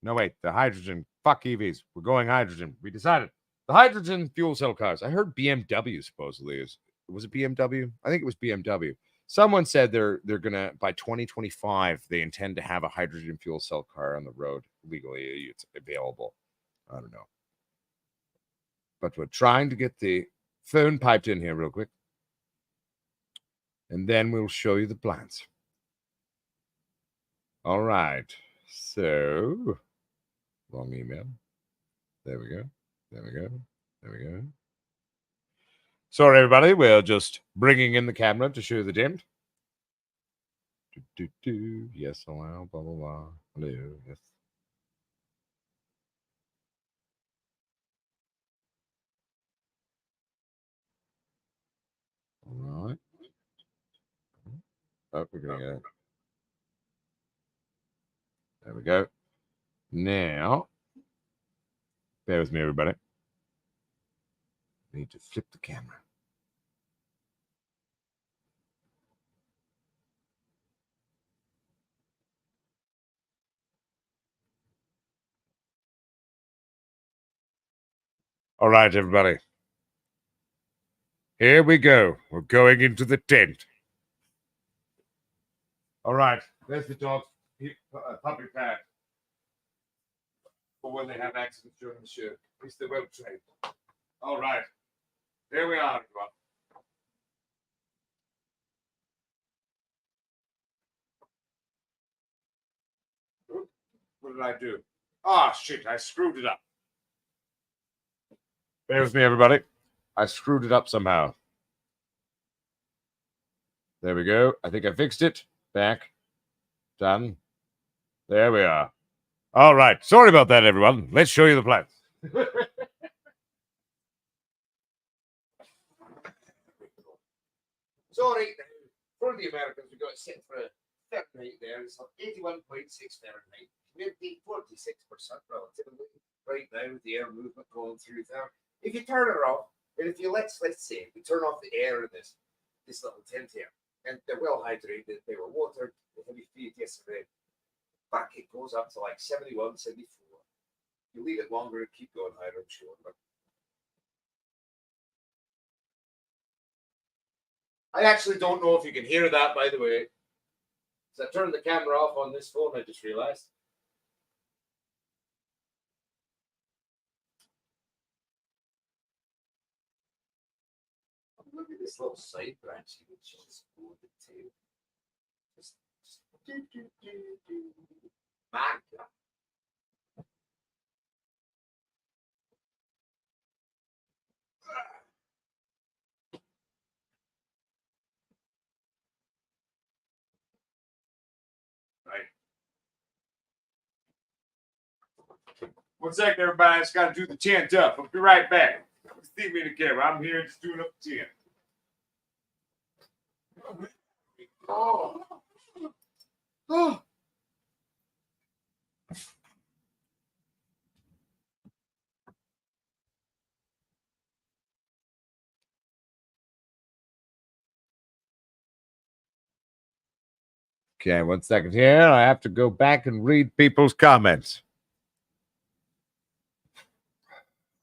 Speaker 2: No, wait, the hydrogen. Fuck EVs. We're going hydrogen. We decided. The hydrogen fuel cell cars. I heard BMW supposedly is. Was it BMW? I think it was BMW. Someone said they're gonna by 2025 they intend to have a hydrogen fuel cell car on the road legally. It's available. I don't know, but we're trying to get the phone piped in here real quick, and then we'll show you the plans. All right. So long email. There we go. There we go. There we go. Sorry, everybody. We're just bringing in the camera to show the dimmed. Yes, allow, blah, blah, blah. Hello, yes. All right. Oh, we're going to go. There we go. Now, bear with me, everybody. I need to flip the camera. All right, everybody. Here we go. We're going into the tent. All right. There's the dog puppy pad. For when they have accidents during the show. At least they won't train. All right. Here we are, everyone. What did I do? Ah, shit. I screwed it up. Bear with me, everybody. I screwed it up somehow. There we go. I think I fixed it. Back. Done. There we are. All right. Sorry about that, everyone. Let's show you the plans. So right now, for the Americans, we got it set for a Fahrenheit there. It's 81.6 Fahrenheit. Humidity 46% relatively right now with the air movement going through there. If you turn it off, and if you let's say we turn off the air in this little tent here, and they're well hydrated, they were watered, the heavy feed yesterday. Back it goes up to like 71, 74. You leave it longer and keep going higher, I'm sure. But I actually don't know if you can hear that, by the way. So I turned the camera off on this phone, I just realized. Look at this little side branch which is over the tail. Just back up. Right. 1 second, everybody. I just got to do the chant up. I'll be right back. See me in the camera. I'm here just doing up the chant. Oh. Oh. Okay, 1 second here. I have to go back and read people's comments.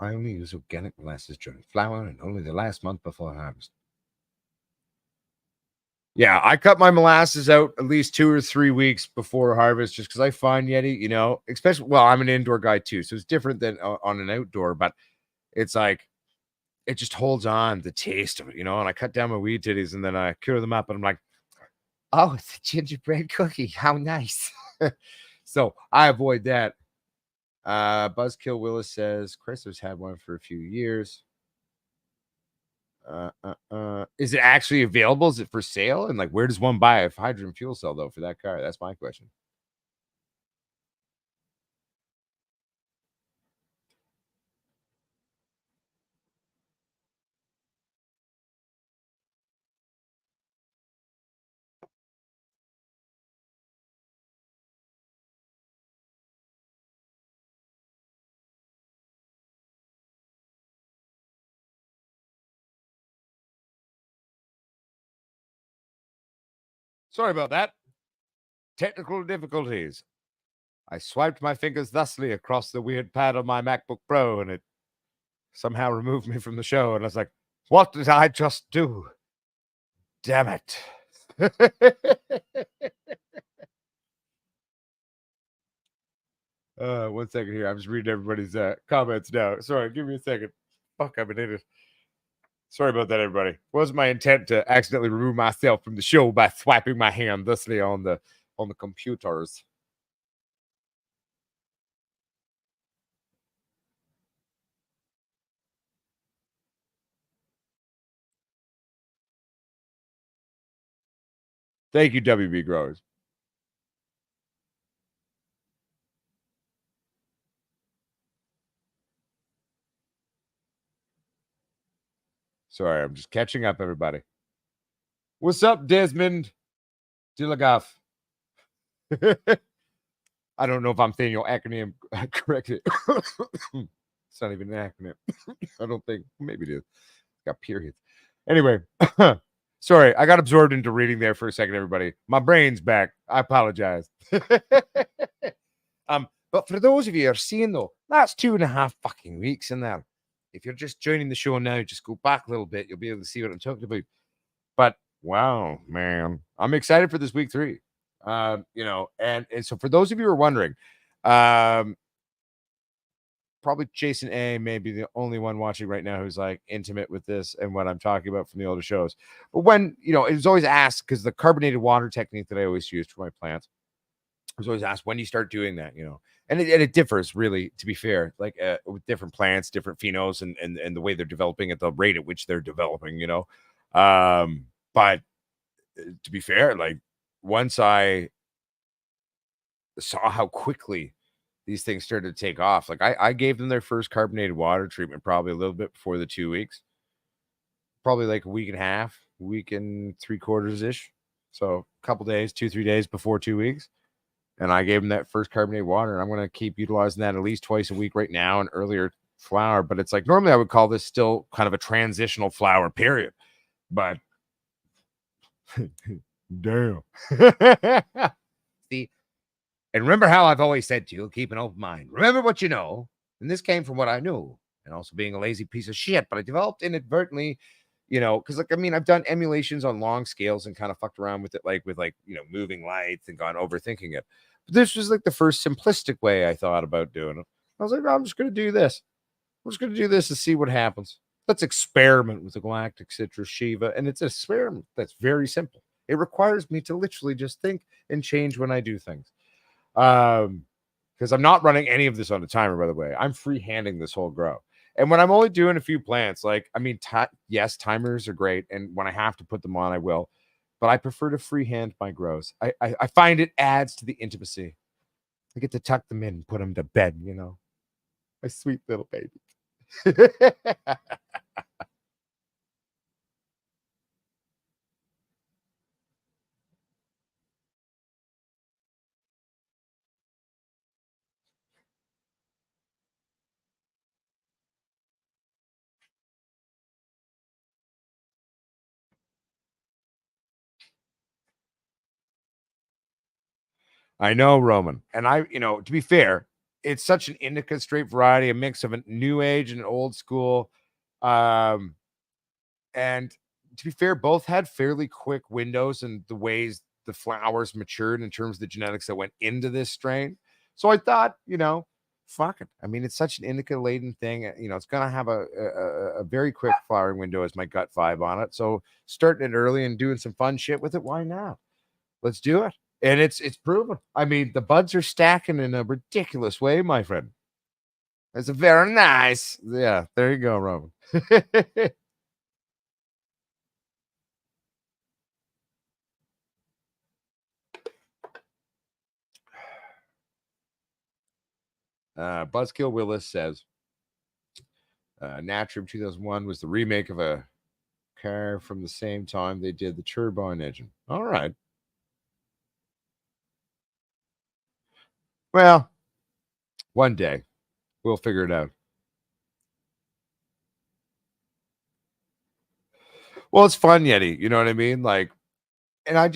Speaker 2: I only use organic molasses during flower and only the last month before harvest. Yeah, I cut my molasses out at least 2 or 3 weeks before harvest just because I find Yeti, especially, well, I'm an indoor guy too, so it's different than on an outdoor, but it's like, it just holds on the taste of it, and I cut down my weed titties and then I cure them up and I'm like, oh, it's a gingerbread cookie. How nice. So I avoid that. Buzzkill Willis says Chris has had one for a few years. Is it actually available? Is it for sale? And like, where does one buy a hydrogen fuel cell though for that car? That's my question. Sorry about that. Technical difficulties. I swiped my fingers thusly across the weird pad on my MacBook Pro and it somehow removed me from the show. And I was like, what did I just do? Damn it. 1 second here. I'm just reading everybody's comments now. Sorry, give me a second. Fuck, I'm an idiot. Sorry about that, everybody. It wasn't my intent to accidentally remove myself from the show by swiping my hand thusly on the computers. Thank you, WB Growers. Sorry, I'm just catching up, everybody. What's up, Desmond Dilagaff? I don't know if I'm saying your acronym correctly. It's not even an acronym. I don't think. Maybe it is. It's got periods. Anyway, sorry, I got absorbed into reading there for a second, everybody. My brain's back. I apologize. But for those of you who are seeing though, that's 2.5 fucking weeks in there. If you're just joining the show now, just go back a little bit. You'll be able to see what I'm talking about. But wow, man, I'm excited for this week 3. And so for those of you who are wondering, probably Jason A may be the only one watching right now who's like intimate with this and what I'm talking about from the older shows. But when, it was always asked, because the carbonated water technique that I always use for my plants, I was always asked, when do you start doing that, and it differs really, to be fair, like with different plants, different phenos and the way they're developing at the rate at which they're developing, but to be fair, like once I saw how quickly these things started to take off, like I gave them their first carbonated water treatment probably a little bit before the 2 weeks, probably like a week and a half, week and 3/4 ish. So a couple days, 2-3 days before 2 weeks. And I gave him that first carbonated water. And I'm going to keep utilizing that at least twice a week right now, and earlier flower. But it's like normally I would call this still kind of a transitional flower period. But damn. See, and remember how I've always said to you, keep an open mind. Remember what you know. And this came from what I knew, and also being a lazy piece of shit. But I developed inadvertently, because like, I mean, I've done emulations on long scales and kind of fucked around with it, like with moving lights and gone overthinking it. But this was like the first simplistic way I thought about doing it. I was like, oh, I'm just going to do this. I'm just going to do this and see what happens. Let's experiment with the galactic citrus Shiva. And it's an experiment that's very simple. It requires me to literally just think and change when I do things. Because I'm not running any of this on a timer, by the way. I'm freehanding this whole grow. And when I'm only doing a few plants, like, I mean, yes, timers are great. And when I have to put them on, I will. But I prefer to freehand my grows. I find it adds to the intimacy. I get to tuck them in and put them to bed, My sweet little baby. I know, Roman. And to be fair, it's such an indica straight variety, a mix of a new age and an old school. And to be fair, both had fairly quick windows and the ways the flowers matured in terms of the genetics that went into this strain. So I thought, fuck it. I mean, it's such an indica laden thing. It's going to have a very quick flowering window as my gut vibe on it. So starting it early and doing some fun shit with it, why not? Let's do it. And it's proven. I mean, the buds are stacking in a ridiculous way, my friend. It's a very nice. Yeah, there you go, Roman. Buzzkill Willis says, Natrium 2001 was the remake of a car from the same time they did the turbine engine. All right. Well, one day we'll figure it out. Well, it's fun, Yeti. You know what I mean? Like, and I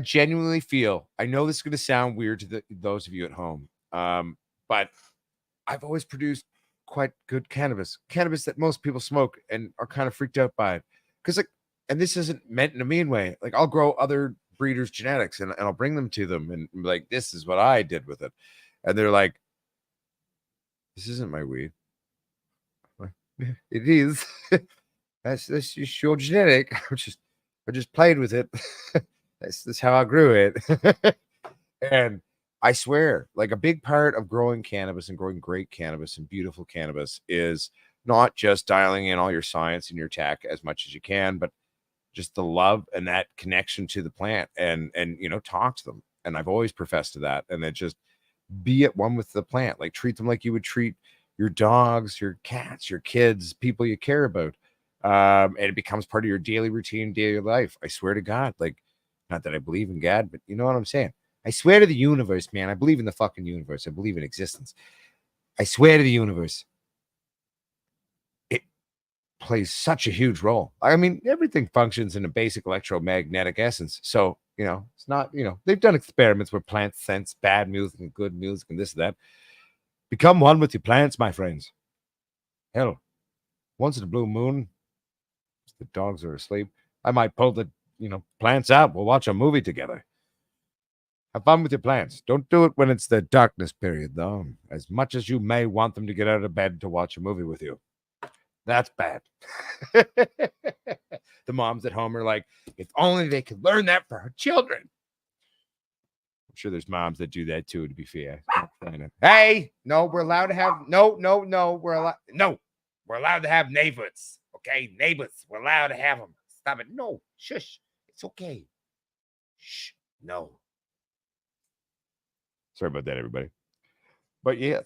Speaker 2: genuinely feel, I know this is going to sound weird to those of you at home, but I've always produced quite good cannabis that most people smoke and are kind of freaked out by it. Because, like, and this isn't meant in a mean way. Like, I'll grow other breeders' genetics and I'll bring them to them and be like, this is what I did with it. And they're like, this isn't my weed. Like, it is. That's just your genetic. I just played with it. That's how I grew it. And I swear, like, a big part of growing cannabis and growing great cannabis and beautiful cannabis is not just dialing in all your science and your tech as much as you can, but just the love and that connection to the plant and talk to them. And I've always professed to that. And then just be at one with the plant, like treat them like you would treat your dogs, your cats, your kids, people you care about. And it becomes part of your daily routine, daily life. I swear to God, like, not that I believe in God, but you know what I'm saying? I swear to the universe, man. I believe in the fucking universe. I believe in existence. I swear to the universe. It plays such a huge role. I mean, everything functions in a basic electromagnetic essence. So, it's not, they've done experiments where plants sense bad music and good music and this and that. Become one with your plants, my friends. Hell, once in a blue moon, the dogs are asleep, I might pull the, plants out. We'll watch a movie together. Have fun with your plants. Don't do it when it's the darkness period, though, as much as you may want them to get out of bed to watch a movie with you. That's bad. The moms at home are like, if only they could learn that for her children. I'm sure there's moms that do that too, to be fair. Hey, no, we're allowed to have, no, we're allowed to have neighbors. Okay, neighbors, we're allowed to have them. Stop it. No, shush. It's okay. Shh, no. Sorry about that, everybody. But yes.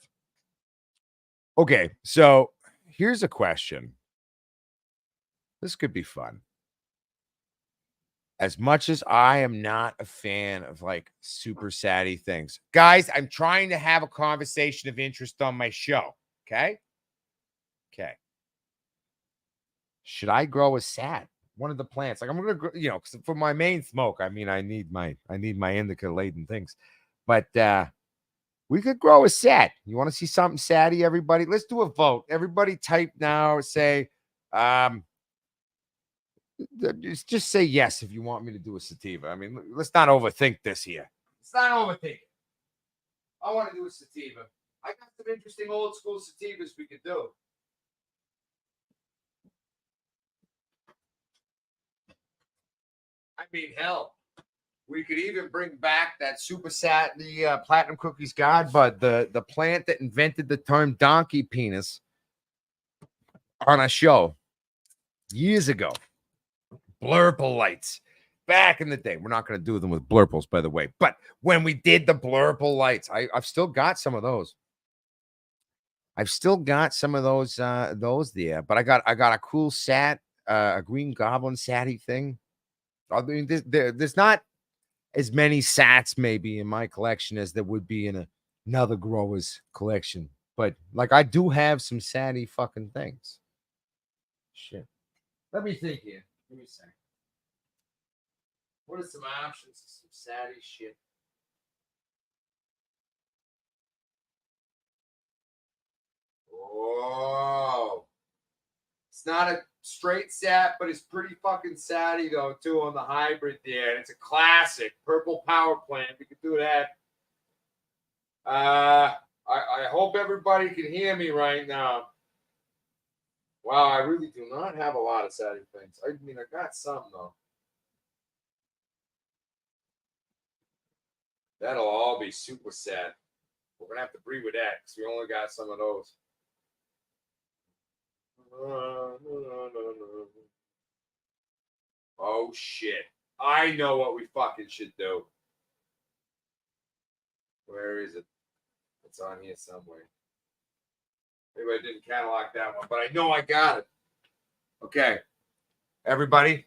Speaker 2: Okay, so here's a question. This could be fun. as much as I am not a fan of like super saddy things, guys, I'm trying to have a conversation of interest on my show. Okay. Okay. Should I grow a sad? One of the plants. Like I'm gonna, 'cause for my main smoke, I mean, I need my indica laden things, but we could grow a sad. You want to see something saddy, everybody? Let's do a vote. Everybody type now. Say, um, just say yes if you want me to do a sativa. I mean, let's not overthink this here. Let's not overthink it. I want to do a sativa. I got some interesting old school sativas we could do. I mean, hell, we could even bring back that super sat, the platinum cookies god, but the plant that invented the term donkey penis on a show years ago. Blurple lights. Back in the day, we're not going to do them with blurples, by the way. But when we did the blurple lights, I've still got some of those. I've still got some of those there. But I got a cool sat, a green goblin satty thing. I mean, there's not as many sats maybe in my collection as there would be in another grower's collection. But like I do have some satty fucking things. Shit. Let me think here. Give me a second. What are some options of some saddy shit? Oh, it's not a straight sat, but it's pretty fucking satty though too on the hybrid there. And it's a classic purple power plant. We could do that. I hope everybody can hear me right now. Wow, I really do not have a lot of satty things. I mean, I got some though. That'll all be super sad. We're gonna have to breed with that because we only got some of those. Oh shit. I know what we fucking should do. Where is it? It's on here somewhere. Maybe I didn't catalog that one, but I know I got it. Okay. Everybody,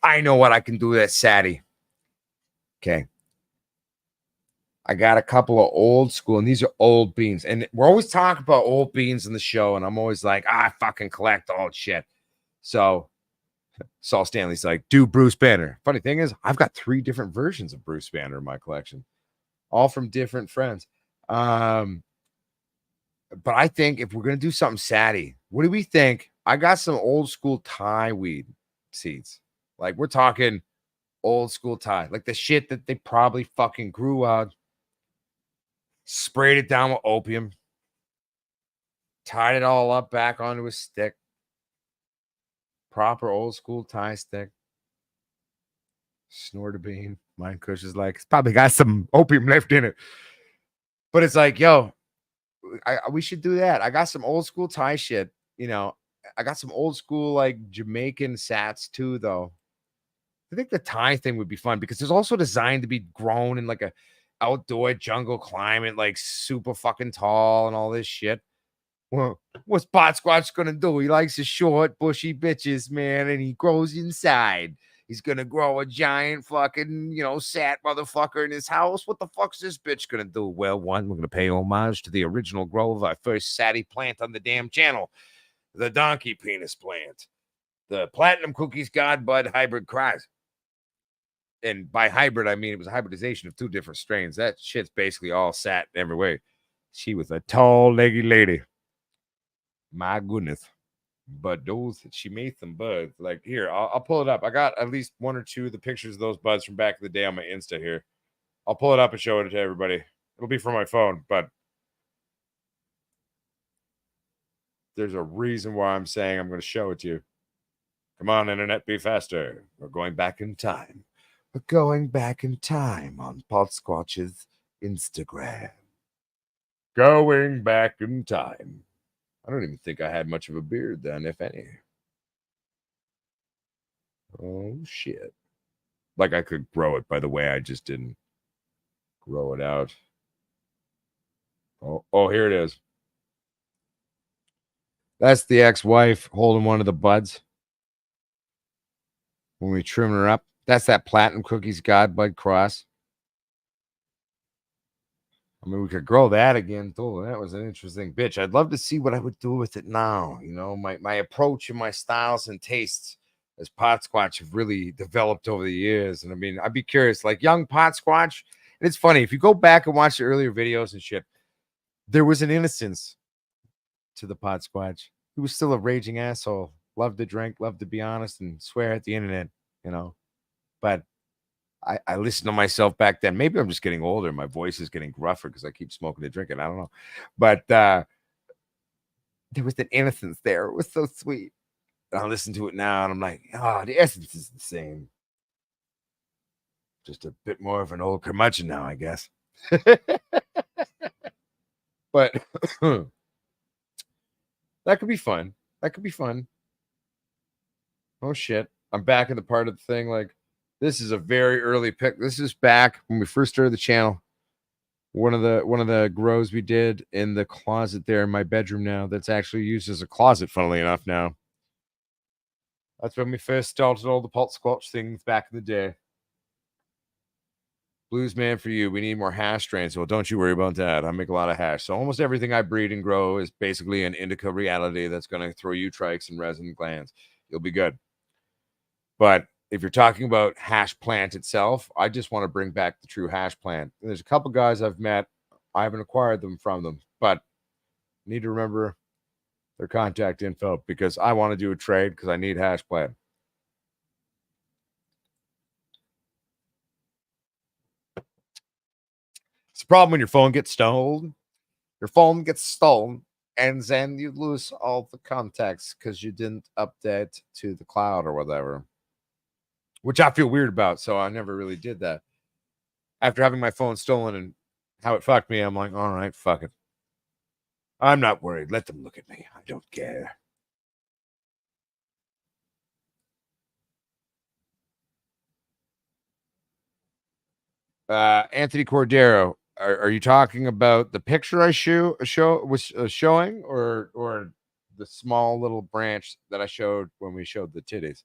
Speaker 2: I know what I can do that's saddy. Okay. I got a couple of old school, and these are old beans. And we're always talking about old beans in the show, and I'm always like, I fucking collect old shit. So Saul Stanley's like, do Bruce Banner. Funny thing is, I've got 3 different versions of Bruce Banner in my collection, all from different friends. But I think if we're gonna do something saddy, what do we think? I got some old school Thai weed seeds. Like we're talking old school Thai, like the shit that they probably fucking grew out, sprayed it down with opium, tied it all up back onto a stick. Proper old school Thai stick. Snort a bean. Mine Kush is like, it's probably got some opium left in it. But it's like, yo, we should do that. I got some old school Thai shit. I got some old school like Jamaican sats too, though. I think the Thai thing would be fun because it's also designed to be grown in like a outdoor jungle climate, like super fucking tall and all this shit. Well, what's Potsquatch gonna do? He likes his short, bushy bitches, man, and he grows inside. He's gonna grow a giant fucking, sat motherfucker in his house. What the fuck's this bitch gonna do? Well, one, we're gonna pay homage to the original grower of our first satty plant on the damn channel, the donkey penis plant, the platinum cookies god bud hybrid cross. And by hybrid, I mean it was a hybridization of 2 different strains. That shit's basically all sat in every way. She was a tall, leggy lady. My goodness. But she made some buds. Like here, I'll pull it up. I got at least 1 or 2 of the pictures of those buds from back in the day on my Insta here. I'll pull it up and show it to everybody. It'll be from my phone, but there's a reason why I'm saying I'm going to show it to you. Come on, internet, be faster. We're going back in time. We're going back in time on Potsquatch's Instagram. Going back in time. I don't even think I had much of a beard then, if any. Oh, shit. Like I could grow it, by the way. I just didn't grow it out. Oh, here it is. That's the ex-wife holding one of the buds. when we trim her up. That's that Platinum Cookies God Bud Cross. I mean, we could grow that again. Oh, that was an interesting bitch. I'd love to see what I would do with it now. You know, my approach and my styles and tastes as Potsquatch have really developed over the years. And I mean, I'd be curious, like young Potsquatch. And it's funny, if you go back and watch the earlier videos and shit, there was an innocence to the Potsquatch. He was still a raging asshole. Loved to drink, loved to be honest, and swear at the internet, you know. But I listened to myself back then. Maybe I'm just getting older. My voice is getting gruffer because I keep smoking and drinking. I don't know. But there was that innocence there. It was so sweet. And I listen to it now and I'm like, oh, the essence is the same. Just a bit more of an old curmudgeon now, I guess. But that could be fun. That could be fun. Oh shit. I'm back in the part of the thing. Like, this is a very early pick. This is back when we first started the channel. One of the grows we did in the closet there in my bedroom now. That's actually used as a closet, funnily enough, now. That's when we first started all the Potsquatch things back in the day. Blues man for you. We need more hash strains. Well, don't you worry about that. I make a lot of hash. So almost everything I breed and grow is basically an indica reality that's going to throw you trikes and resin glands. You'll be good. But if you're talking about hash plant itself, I just want to bring back the true hash plant. And there's a couple guys I've met. I haven't acquired them from them, but need to remember their contact info because I want to do a trade because I need hash plant. It's a problem when your phone gets stolen. Your phone gets stolen, and then you lose all the contacts because you didn't update to the cloud or whatever, which I feel weird about. So I never really did that. After having my phone stolen and how it fucked me, I'm like, all right, fuck it. I'm not worried. Let them look at me. I don't care. Anthony Cordero, are you talking about the picture I was showing, or the small little branch that I showed when we showed the titties?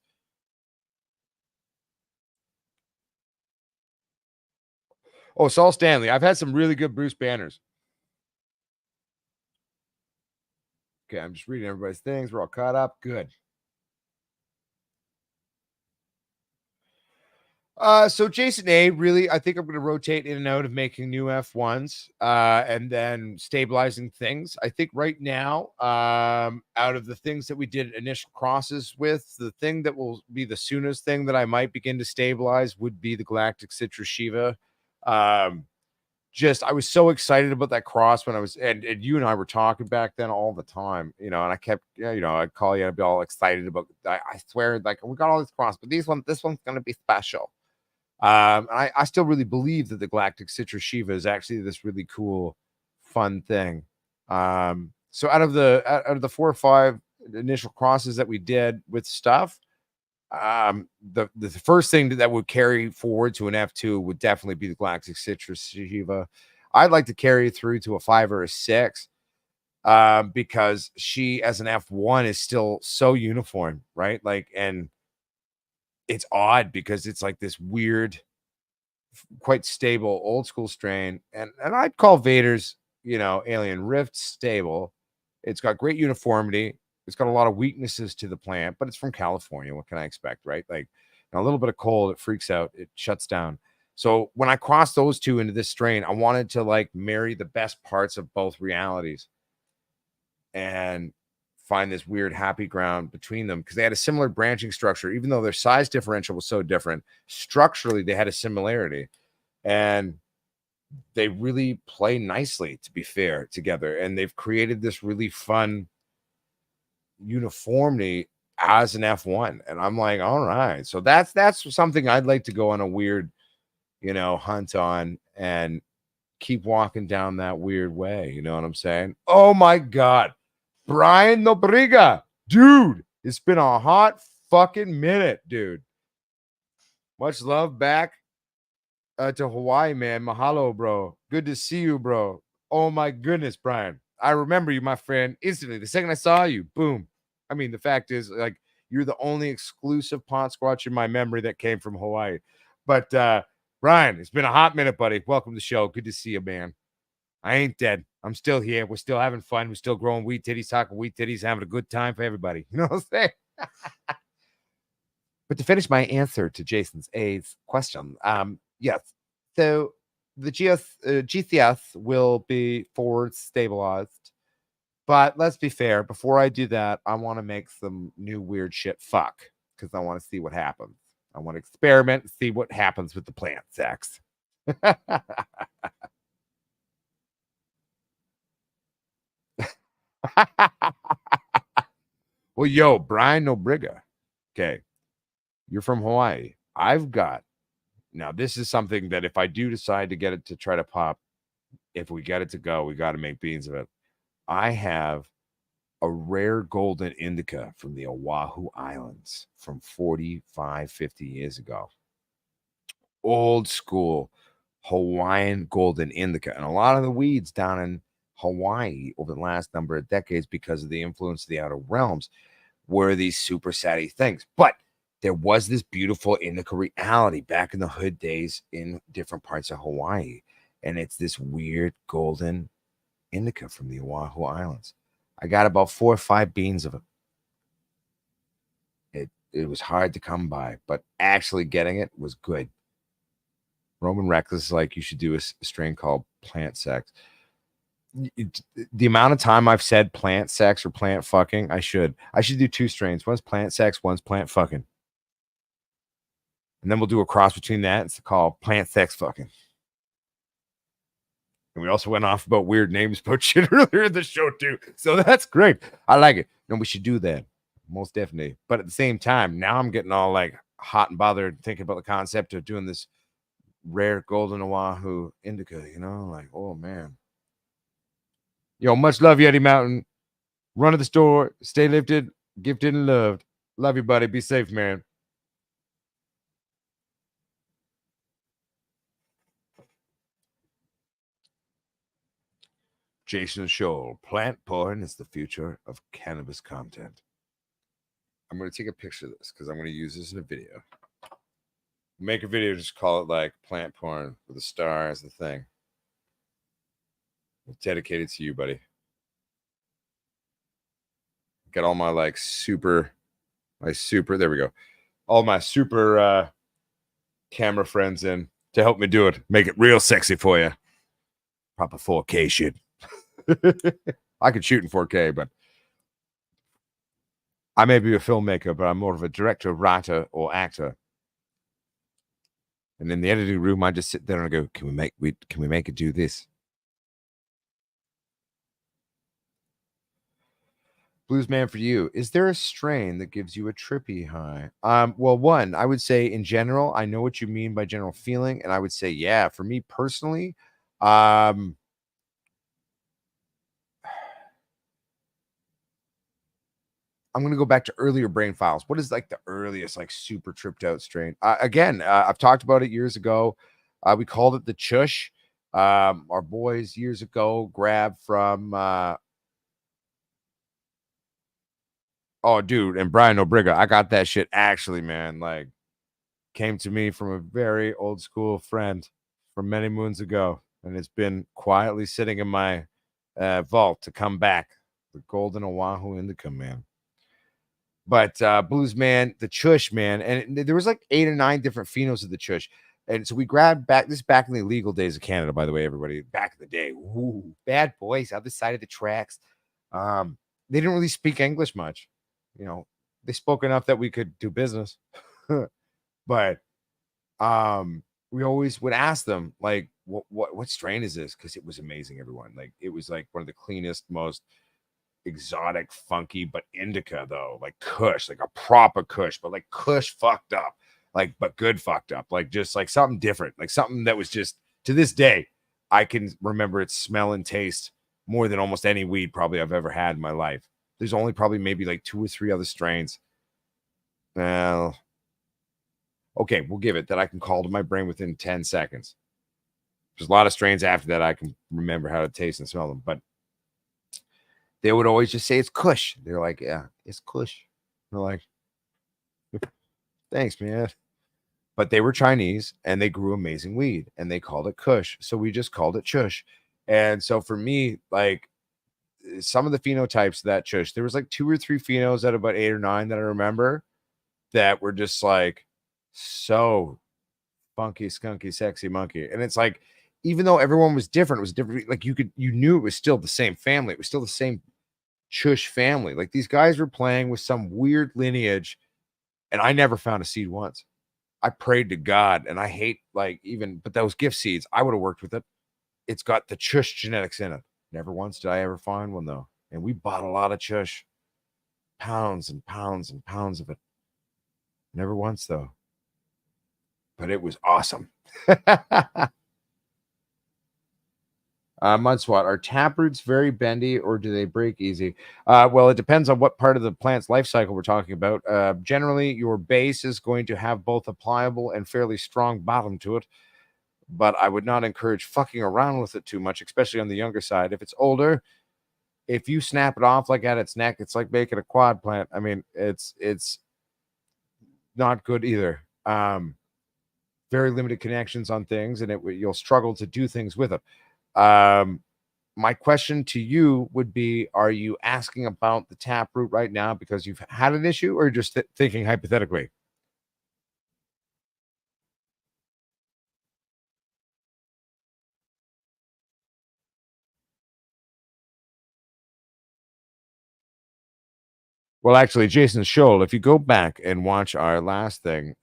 Speaker 2: Oh, Saul Stanley. I've had some really good Bruce Banners. Okay, I'm just reading everybody's things. We're all caught up. Good. So Jason A, really, I think I'm going to rotate in and out of making new F1s, and then stabilizing things. I think right now, out of the things that we did initial crosses with, the thing that will be the soonest thing that I might begin to stabilize would be the Galactic Citrus Shiva. I was so excited about that cross when I was, and you and I were talking back then all the time, you know, and I kept, you know, I'd call you, I'd be all excited about, I swear, like, we got all this cross, but this one's going to be special. I still really believe that the Galactic Citrus Shiva is actually this really cool, fun thing. So out of the 4 or 5 initial crosses that we did with stuff, the first thing that would carry forward to an F2 would definitely be the Galactic Citrus Shiva. I'd like to carry it through to a 5 or a 6, because she as an F1 is still so uniform, right? Like, and it's odd because it's like this weird, quite stable old school strain, and I'd call Vader's, you know, Alien Rift stable. It's got great uniformity. It's got a lot of weaknesses to the plant, but it's from California. What can I expect, right? Like, a little bit of cold, it freaks out, it shuts down. So when I crossed those two into this strain, I wanted to like marry the best parts of both realities and find this weird happy ground between them, because they had a similar branching structure, even though their size differential was so different. Structurally, they had a similarity, and they really play nicely, to be fair, together. And they've created this really fun uniformity as an F1. And I'm like, all right, so that's something I'd like to go on a weird, you know, hunt on and keep walking down that weird way. You know what I'm saying? Oh my God. Brian Nobriga, dude, it's been a hot fucking minute, dude. Much love back to Hawaii, man. Mahalo, bro. Good to see you, bro. Oh my goodness, Brian. I remember you, my friend, instantly. The second I saw you, boom. I mean, the fact is, like, You're the only exclusive Potsquatch in my memory that came from Hawaii. But Brian, it's been a hot minute, buddy. Welcome to the show. Good to see you, man. I ain't dead. I'm still here. We're still having fun. We're still growing wheat titties, talking wheat titties, having a good time for everybody. You know what I'm saying? But to finish my answer to Jason's A's question, yes. So the GCS will be forward stabilized. But let's be fair. Before I do that, I want to make some new weird shit fuck because I want to see what happens. I want to experiment and see what happens with the plant sex. Well, yo, Brian Nobriga. Okay. You're from Hawaii. I've got now. This is something that if I do decide to get it to try to pop, if we get it to go, we got to make beans of it. I have a rare golden indica from the Oahu Islands from 45, 50 years ago. Old school Hawaiian golden indica. And a lot of the weeds down in Hawaii over the last number of decades, because of the influence of the outer realms, were these super satty things. But there was this beautiful indica reality back in the hood days in different parts of Hawaii. And it's this weird golden indica from the Oahu Islands. I got about 4 or 5 beans of it. It was hard to come by, but actually getting it was good. Roman Reckless is like, you should do a strain called plant sex. The amount of time I've said plant sex or plant fucking, I should do 2 strains. One's plant sex, one's plant fucking. And then we'll do a cross between that. It's called plant sex fucking. And we also went off about weird names about shit earlier in the show too. So that's great. I like it. No, we should do that. Most definitely. But at the same time, now I'm getting all like hot and bothered thinking about the concept of doing this rare golden Oahu indica, you know, like, oh man. Yo, much love, Yeti Mountain. Run to the store, stay lifted, gifted, and loved. Love you, buddy. Be safe, man. Jason Scholl, plant porn is the future of cannabis content. I'm going to take a picture of this because I'm going to use this in a video. Make a video, just call it like plant porn with a star as the thing. It's dedicated to you, buddy. Got all my like super, there we go. All my super camera friends in to help me do it. Make it real sexy for you. Proper 4K shit. I could shoot in 4K, but I may be a filmmaker, but I'm more of a director, writer, or actor. And in the editing room, I just sit there and I go, can we make it do this? Blues Man, for you, is there a strain that gives you a trippy high? Well, one, I would say in general, I know what you mean by general feeling, and I would say, yeah, for me personally, I'm going to go back to earlier brain files. What is like the earliest, like super tripped out strain? Again, I've talked about it years ago. We called it the Chush. Our boys years ago grabbed from, oh, dude, and Brian Obriga. I got that shit actually, man. Like, came to me from a very old school friend from many moons ago. And it's been quietly sitting in my vault to come back. The Golden Oahu Indica, man. But Blues Man, the Chush, man, and there was like 8 or 9 different phenos of the Chush. And so we grabbed back in the illegal days of Canada, by the way, everybody. Back in the day. Ooh, bad boys, other side of the tracks. They didn't really speak English much. You know, they spoke enough that we could do business. But we always would ask them, like, what strain is this? Because it was amazing, everyone. Like, it was like one of the cleanest, most exotic, funky, but indica though, like Kush, like a proper Kush, but like Kush fucked up, like, but good fucked up, like just like something different, like something that was just, to this day, I can remember its smell and taste more than almost any weed probably I've ever had in my life. There's only probably maybe like 2 or 3 other strains. Well, okay, we'll give it that I can call to my brain within 10 seconds. There's a lot of strains after that I can remember how to taste and smell them, but they would always just say it's Kush. They're like, yeah, it's Kush. They're like, Thanks, man. But they were Chinese and they grew amazing weed and they called it Kush. So we just called it Chush. And so for me, like some of the phenotypes of that Chush, there was like 2 or 3 phenos out of about 8 or 9 that I remember that were just like so funky, skunky, sexy monkey. And it's like, even though everyone was different, it was different. Like you knew it was still the same family. It was still the same Chush family. Like these guys were playing with some weird lineage, and I never found a seed once. I prayed to God, and I hate but those gift seeds, I would have worked with it. It's got the Chush genetics in it. Never once did I ever find one though. And we bought a lot of Chush, pounds and pounds and pounds of it. Never once though. But it was awesome. Mudswat, are taproots very bendy or do they break easy? Well, it depends on what part of the plant's life cycle we're talking about. Generally, your base is going to have both a pliable and fairly strong bottom to it, but I would not encourage fucking around with it too much, especially on the younger side. If it's older, if you snap it off like at its neck, it's like making a quad plant. I mean, it's not good either. Very limited connections on things, and you'll struggle to do things with it. My question to you would be, are you asking about the taproot right now because you've had an issue or just thinking hypothetically? Well, actually, Jason Scholl, if you go back and watch our last thing,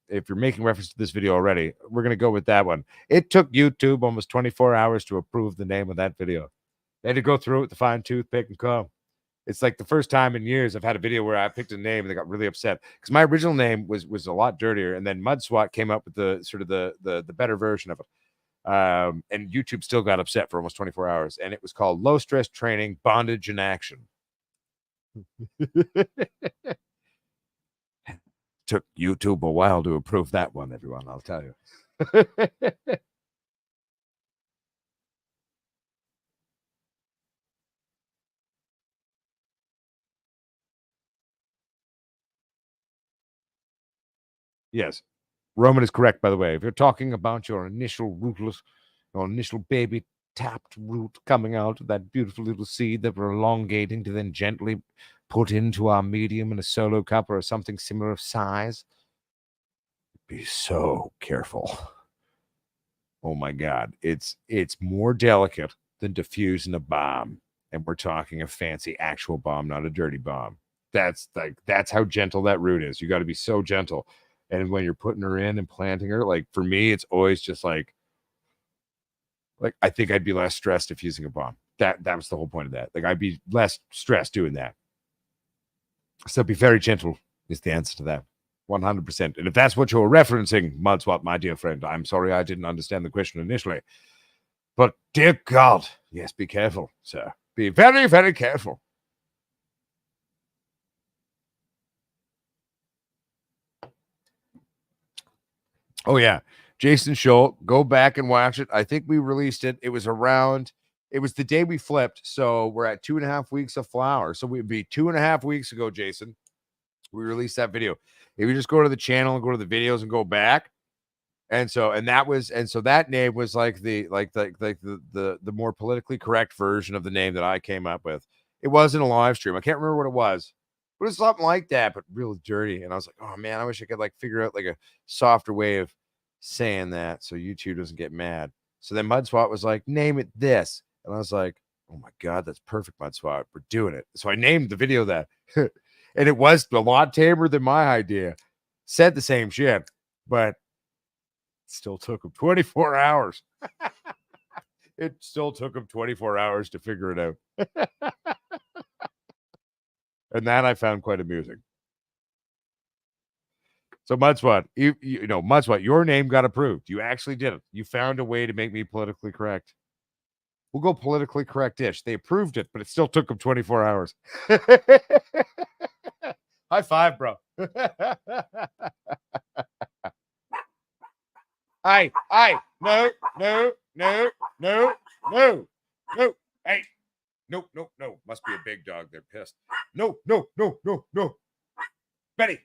Speaker 2: if you're making reference to this video already, we're going to go with that one. It took YouTube almost 24 hours to approve the name of that video. They had to go through it with the fine toothpick and comb. It's like the first time in years I've had a video where I picked a name and they got really upset because my original name was a lot dirtier, and then Mudswat came up with the sort of the better version of it. And YouTube still got upset for almost 24 hours, and it was called Low Stress Training Bondage in Action. Took YouTube a while to approve that one, everyone, I'll tell you. Yes. Roman is correct, by the way. If you're talking about your initial rootless, your initial baby tapped root coming out of that beautiful little seed that we're elongating to then gently put into our medium in a solo cup or something similar of size, be so careful. Oh my God. It's more delicate than diffusing a bomb. And we're talking a fancy actual bomb, not a dirty bomb. That's how gentle that root is. You got to be so gentle. And when you're putting her in and planting her, like for me, it's always just like I think I'd be less stressed if using a bomb. That was the whole point of that. Like I'd be less stressed doing that. So be very gentle is the answer to that. 100%. And if that's what you're referencing, Mudswap, my dear friend, I'm sorry I didn't understand the question initially. But dear God, yes, be careful, sir. Be very, very careful. Oh, yeah. Jason Scholl, go back and watch it. I think we released it. It was the day we flipped. So we're at 2.5 weeks of flower. So we'd be 2.5 weeks ago, Jason. We released that video. If you just go to the channel and go to the videos and go back. And so that name was like the more politically correct version of the name that I came up with. It wasn't a live stream. I can't remember what it was. But it's something like that, but real dirty. And I was like, oh man, I wish I could figure out a softer way of saying that so YouTube doesn't get mad. So then Mudswat was like, name it this. And I was like, oh my God, that's perfect, Mudswat. We're doing it. So I named the video that. And it was a lot tamer than my idea. Said the same shit, but it still took him 24 hours. It still took him 24 hours to figure it out. And that I found quite amusing. So Mudswat, Mudswat, your name got approved. You actually did it. You found a way to make me politically correct. We'll go politically correct-ish. They approved it, but it still took them 24 hours. High five, bro. Hey, no. Hey, no. Must be a big dog. They're pissed. No. Betty,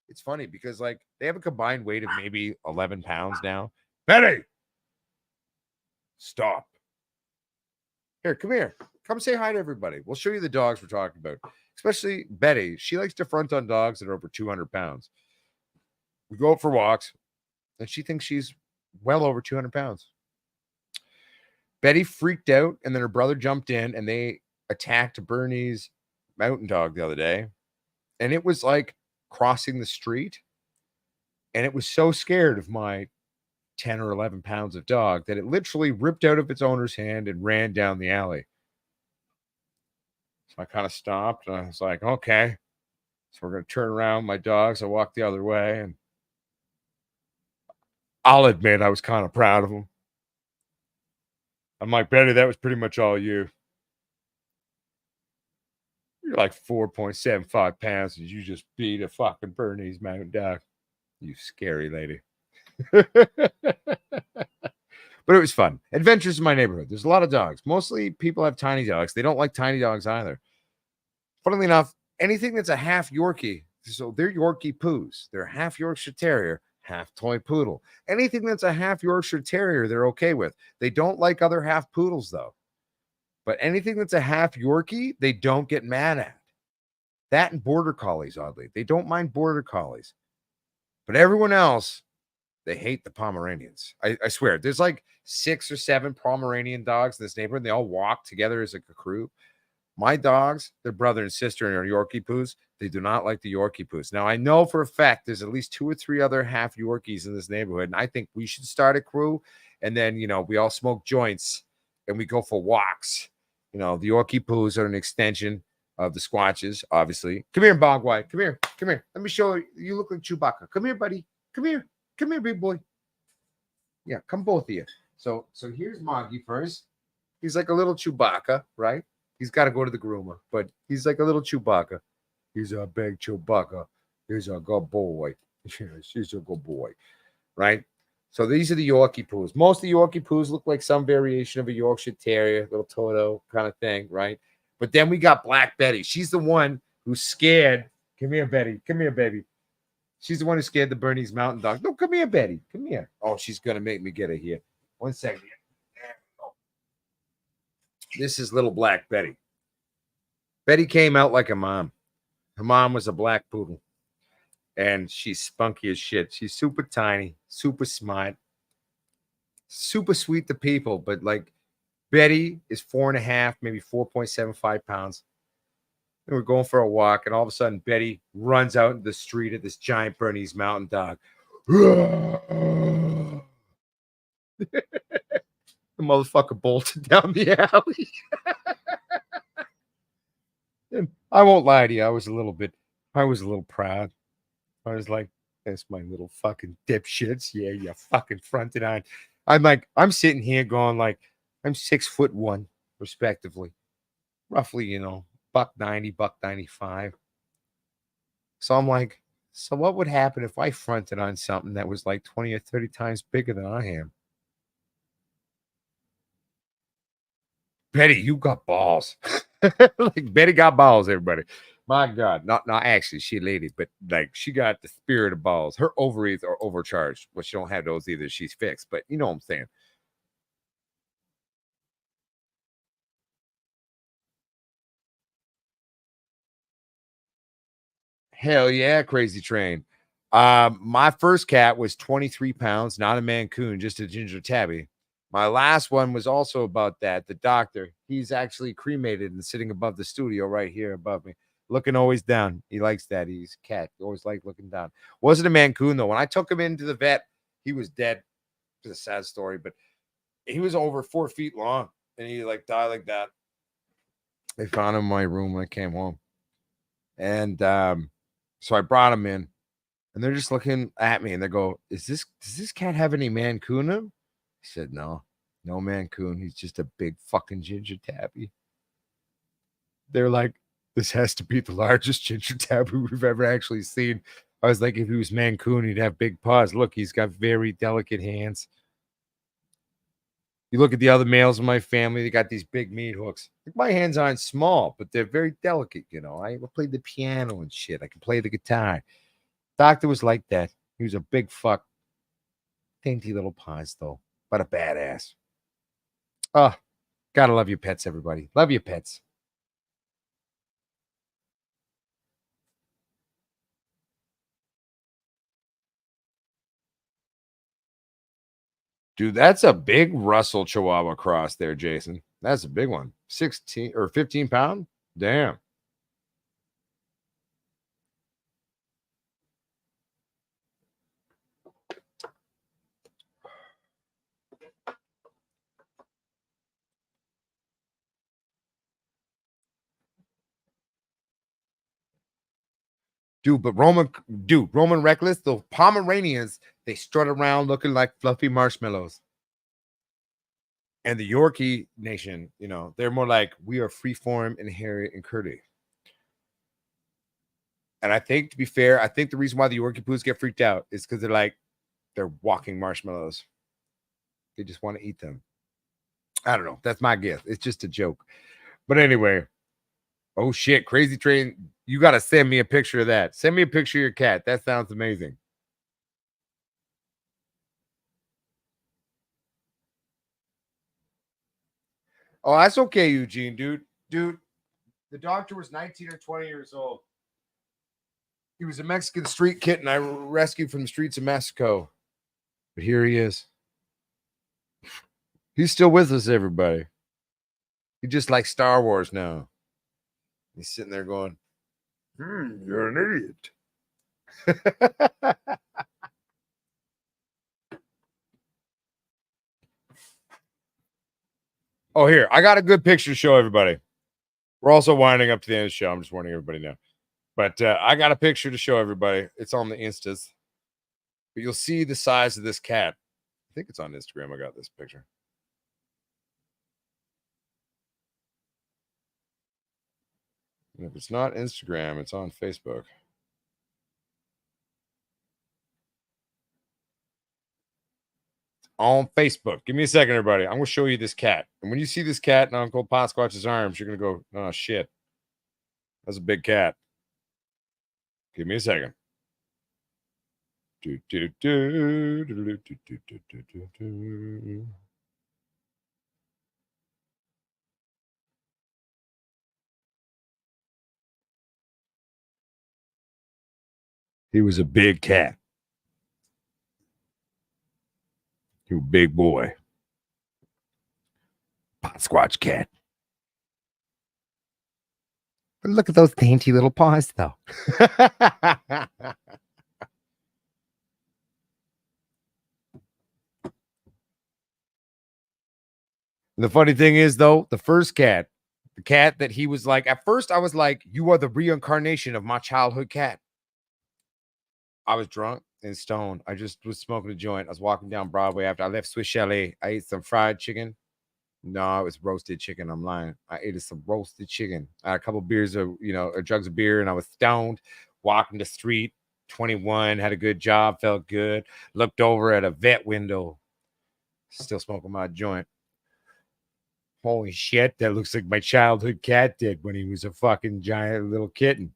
Speaker 2: It's funny because like they have a combined weight of maybe 11 pounds now. Betty, stop. Here, come here. Come say hi to everybody. We'll show you the dogs we're talking about, especially Betty. She likes to front on dogs that are over 200 pounds. We go out for walks, and she thinks she's well over 200 pounds. Betty freaked out, and then her brother jumped in, and they attacked Bernie's mountain dog the other day. And it was like crossing the street, and it was so scared of my 10 or 11 pounds of dog that it literally ripped out of its owner's hand and ran down the alley. So I kind of stopped, and I was like, okay. So we're going to turn around my dogs. I walked the other way, and I'll admit I was kind of proud of him. I'm like, Betty, that was pretty much all you. You're like 4.75 pounds, and you just beat a fucking Bernese mountain dog. You scary lady. But it was fun. Adventures in my neighborhood. There's a lot of dogs. Mostly people have tiny dogs. They don't like tiny dogs either. Funnily enough, anything that's a half Yorkie, so they're Yorkie poos. They're half Yorkshire Terrier, half toy poodle. Anything that's a half Yorkshire Terrier, they're okay with. They don't like other half poodles, though. But anything that's a half Yorkie, they don't get mad at. That and border collies, oddly. They don't mind border collies. But everyone else, they hate the Pomeranians. I swear, there's like 6 or 7 Pomeranian dogs in this neighborhood. They all walk together as like a crew. My dogs, their brother and sister, and are Yorkie poos. They do not like the Yorkie poos. Now, I know for a fact there's at least 2 or 3 other half Yorkies in this neighborhood, and I think we should start a crew, and then, we all smoke joints, and we go for walks. The Yorkie poos are an extension of the Squatches, obviously. Come here, Bogwai. Come here. Come here. Let me show you. You look like Chewbacca. Come here, buddy. Come here. Come here, big boy. Yeah, come both of you. So here's Moggy first. He's like a little Chewbacca, right? He's got to go to the groomer, but he's like a little Chewbacca. He's a big Chewbacca. He's a good boy. He's a good boy, right? So these are the Yorkie poos. Most of the Yorkie poos look like some variation of a Yorkshire Terrier, little Toto kind of thing, right? But then we got Black Betty. She's the one who's scared. Come here, Betty. Come here, baby. She's the one who scared the Bernese mountain dog. No, come here, Betty. Come here. Oh, she's going to make me get her here. 1 second. This is little Black Betty. Betty came out like a mom. Her mom was a black poodle. And she's spunky as shit. She's super tiny, super smart, super sweet to people. But like Betty is 4.5, maybe 4.75 pounds. And we're going for a walk, and all of a sudden, Betty runs out into the street at this giant Bernese mountain dog. The motherfucker bolted down the alley. And I won't lie to you, I was a little proud. I was like, that's my little fucking dipshits. Yeah, you fucking fronted on. I'm sitting here going like, I'm 6'1", respectively. Roughly, $190, $195. So I'm like, so what would happen if I fronted on something that was like 20 or 30 times bigger than I am? Betty, you got balls. Like Betty got balls, everybody. My God. Not actually, she a lady, but like she got the spirit of balls. Her ovaries are overcharged. Well, she don't have those either. She's fixed, but you know what I'm saying. Hell yeah, Crazy Train. My first cat was 23 pounds, not a Mancoon, just a ginger tabby. My last one was also about that. The doctor, he's actually cremated and sitting above the studio right here above me, looking always down. He likes that. He's a cat. He always liked looking down. Wasn't a Mancoon, though. When I took him into the vet, he was dead. It's a sad story, but he was over 4 feet long, and he like died like that. They found him in my room when I came home. And so I brought him in, and they're just looking at me, and they go, does this cat have any Mancoon in him? I said, no Mancoon. He's just a big fucking ginger tabby. They're like, this has to be the largest ginger tabby we've ever actually seen. I was like, if he was Mancoon, he'd have big paws. Look, he's got very delicate hands. You look at the other males in my family, they got these big meat hooks. Like my hands aren't small, but they're very delicate, I played the piano and shit. I can play the guitar. Doctor was like that. He was a big fuck. Dainty little paws, though. But a badass. Oh, gotta love your pets, everybody. Love your pets. Dude, that's a big Russell Chihuahua cross there, Jason. That's a big one. 16 or 15 pound? Damn. Roman Reckless, the Pomeranians, they strut around looking like fluffy marshmallows. And the Yorkie nation, they're more like, we are freeform and hairy and curly. And I think, to be fair, I think the reason why the Yorkie poos get freaked out is because they're walking marshmallows. They just want to eat them. I don't know. That's my guess. It's just a joke. But anyway, oh shit, Crazy Train. You got to send me a picture of that. Send me a picture of your cat. That sounds amazing. Oh, that's okay, Eugene, dude. Dude, the doctor was 19 or 20 years old. He was a Mexican street kitten I rescued from the streets of Mexico. But here he is. He's still with us, everybody. He just like Star Wars now. He's sitting there going, you're an idiot. Oh, here. I got a good picture to show everybody. We're also winding up to the end of the show. I'm just warning everybody now. But I got a picture to show everybody. It's on the Instas. But you'll see the size of this cat. I think it's on Instagram. I got this picture. And if it's not Instagram, it's on Facebook. On Facebook. Give me a second, everybody. I'm going to show you this cat. And when you see this cat in Uncle Potsquatch's arms, you're going to go, oh, shit. That's a big cat. Give me a second. He was a big cat. He was a big boy. Potsquatch cat. But look at those dainty little paws, though. The funny thing is, though, the first cat, the cat that he was like, at first I was like, you are the reincarnation of my childhood cat. I was drunk and stoned. I just was smoking a joint. I was walking down Broadway after I left Swiss Chalet. I ate some fried chicken. No, it was roasted chicken. I'm lying. I ate some roasted chicken. I had a couple beers of, jugs of beer, and I was stoned, walking the street, 21, had a good job, felt good. Looked over at a vet window, still smoking my joint. Holy shit, that looks like my childhood cat did when he was a fucking giant little kitten.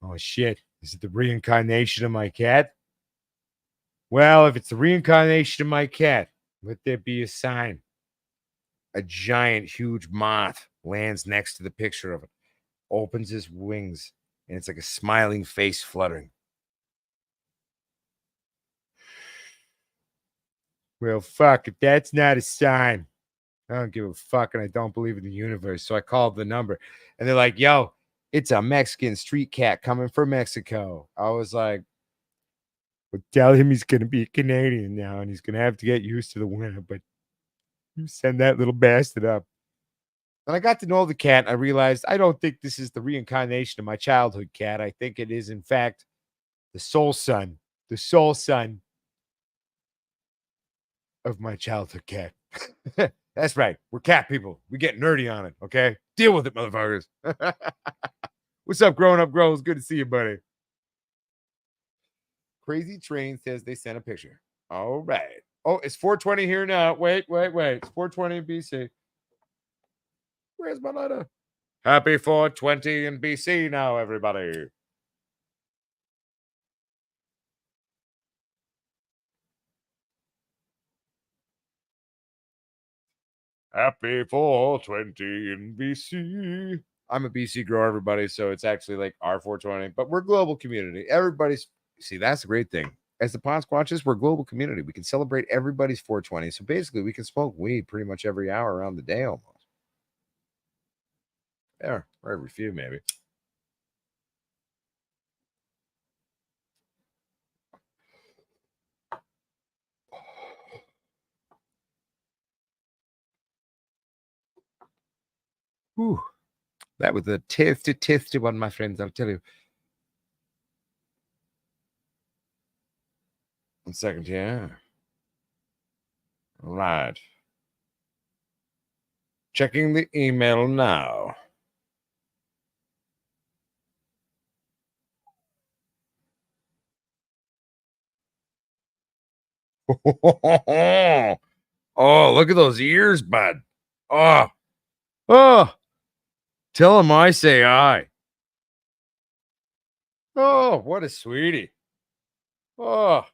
Speaker 2: Oh shit, is it the reincarnation of my cat? Well, if it's the reincarnation of my cat, let there be a sign. A giant, huge moth lands next to the picture of it, opens his wings, and it's like a smiling face fluttering. Well, fuck, if that's not a sign, I don't give a fuck, and I don't believe in the universe. So I called the number, and they're like, yo, it's a Mexican street cat coming from Mexico. I was like, well, tell him he's going to be Canadian now, and he's going to have to get used to the winter, but you send that little bastard up. When I got to know the cat, I realized I don't think this is the reincarnation of my childhood cat. I think it is, in fact, the soul son of my childhood cat. That's right. We're cat people. We get nerdy on it. Okay. Deal with it, motherfuckers. What's up, growing up grows? Good to see you, buddy. Crazy Train says they sent a picture. All right. Oh, it's 4:20 here now. Wait. It's 4:20 in BC. Where's my letter? Happy 4:20 in BC now, everybody. Happy 420 in BC. I'm a BC grower, everybody, so it's actually like our 420, but we're a global community. Everybody's, see, that's the great thing. As the Potsquatches, we're a global community. We can celebrate everybody's 420. So basically, we can smoke weed pretty much every hour around the day almost. Yeah, or every few, maybe. Whew. That was a tasty one, my friends, I'll tell you. 1 second here. All right. Checking the email now. Oh, look at those ears, bud. Oh, tell him I say aye. Oh, what a sweetie. Oh,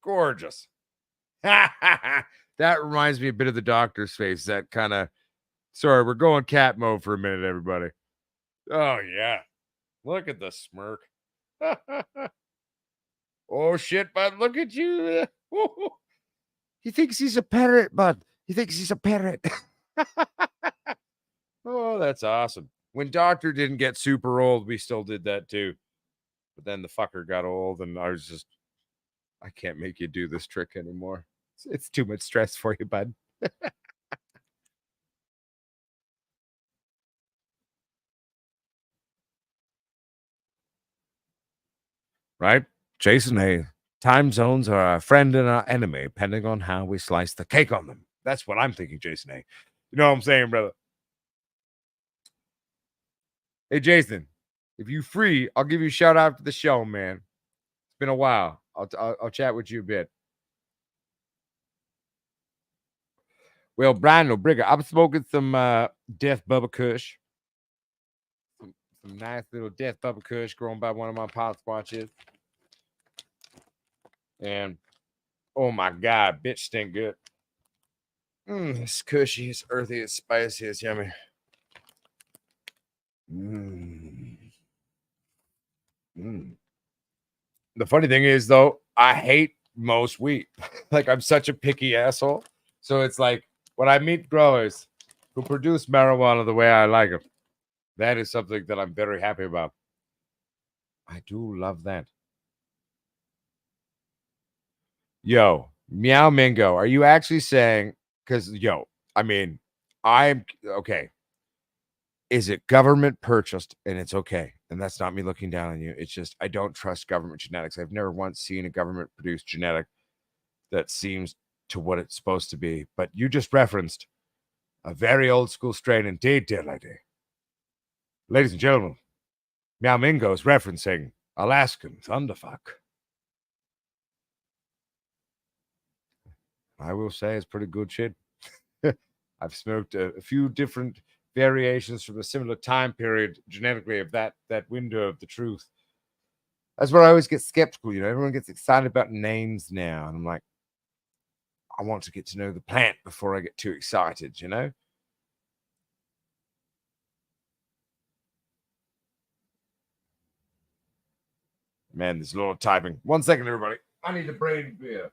Speaker 2: gorgeous. That reminds me a bit of the doctor's face. That kind of, sorry, we're going cat mode for a minute, everybody. Oh, yeah. Look at the smirk. Oh, shit, bud. Look at you. He thinks he's a parrot, bud. He thinks he's a parrot. Oh, that's awesome. When Doctor didn't get super old, we still did that too. But then the fucker got old, and I was just, I can't make you do this trick anymore. It's too much stress for you, bud. Right? Jason, hey, time zones are a friend and our enemy, depending on how we slice the cake on them. That's what I'm thinking, Jason. Hey, you know what I'm saying, brother? Hey, Jason, if you free, I'll give you a shout out to the show, man. It's been a while. I'll chat with you a bit. Well, Brian O'Brigger, I'm smoking some Death Bubba Kush. Some nice little Death Bubba Kush grown by one of my Potsquatches. And oh my God, bitch stink good. It's cushy, it's earthy, it's spicy, it's yummy. The funny thing is, though, I hate most wheat. Like, I'm such a picky asshole. So it's like when I meet growers who produce marijuana the way I like it, that is something that I'm very happy about. I do love that. Yo, Meow Mingo, are you actually saying, because, yo, I mean, I'm okay. Is it government purchased? And it's okay. And that's not me looking down on you. It's just, I don't trust government genetics. I've never once seen a government produced genetic that seems to what it's supposed to be. But you just referenced a very old school strain indeed, dear lady. Ladies and gentlemen, Meow Mingo is referencing Alaskan Thunderfuck. I will say it's pretty good shit. I've smoked a few different variations from a similar time period genetically of that window of the truth. That's where I always get skeptical. You know, everyone gets excited about names now, and I'm like, I want to get to know the plant before I get too excited. You know. Man, there's a lot of typing. 1 second, everybody. I need a brain beer.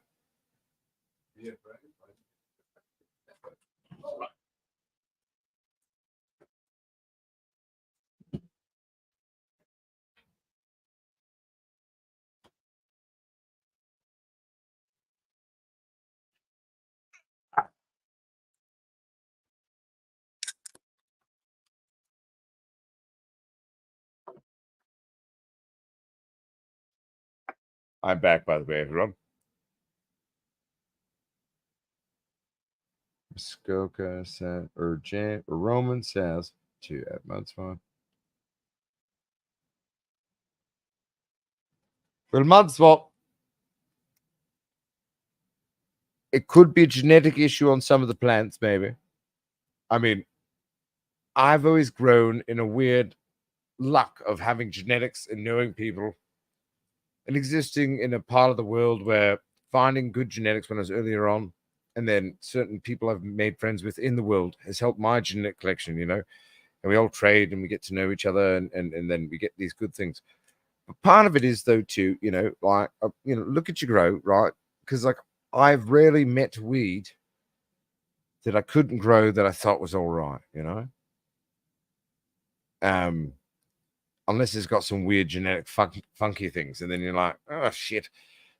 Speaker 2: I'm back, by the way, everyone. Muskoka says, or Roman says to at Mudswap. Well, Mudswap, it could be a genetic issue on some of the plants, maybe. I mean, I've always grown in a weird luck of having genetics and knowing people and existing in a part of the world where finding good genetics when I was earlier on and then certain people I've made friends with in the world has helped my genetic collection, and we all trade and we get to know each other, and then we get these good things. But part of it is though too, like look at you grow, right? Because like I've rarely met weed that I couldn't grow that I thought was all right, unless it's got some weird genetic funky things, and then you're like, oh shit,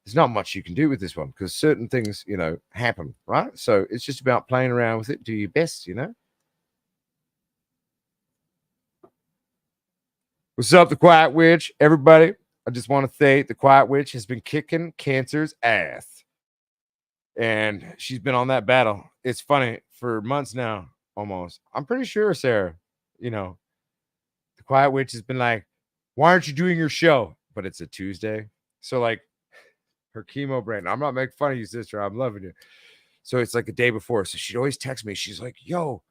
Speaker 2: there's not much you can do with this one because certain things, happen, right? So it's just about playing around with it, do your best, What's up, the Quiet Witch? Everybody, I just want to say the Quiet Witch has been kicking cancer's ass. And she's been on that battle. It's funny, for months now, almost. I'm pretty sure, Sarah, the Quiet Witch has been like, why aren't you doing your show? But it's a Tuesday. So, like, her chemo brain. I'm not making fun of you, sister. I'm loving you. So it's like a day before. So she'd always text me. She's like, yo,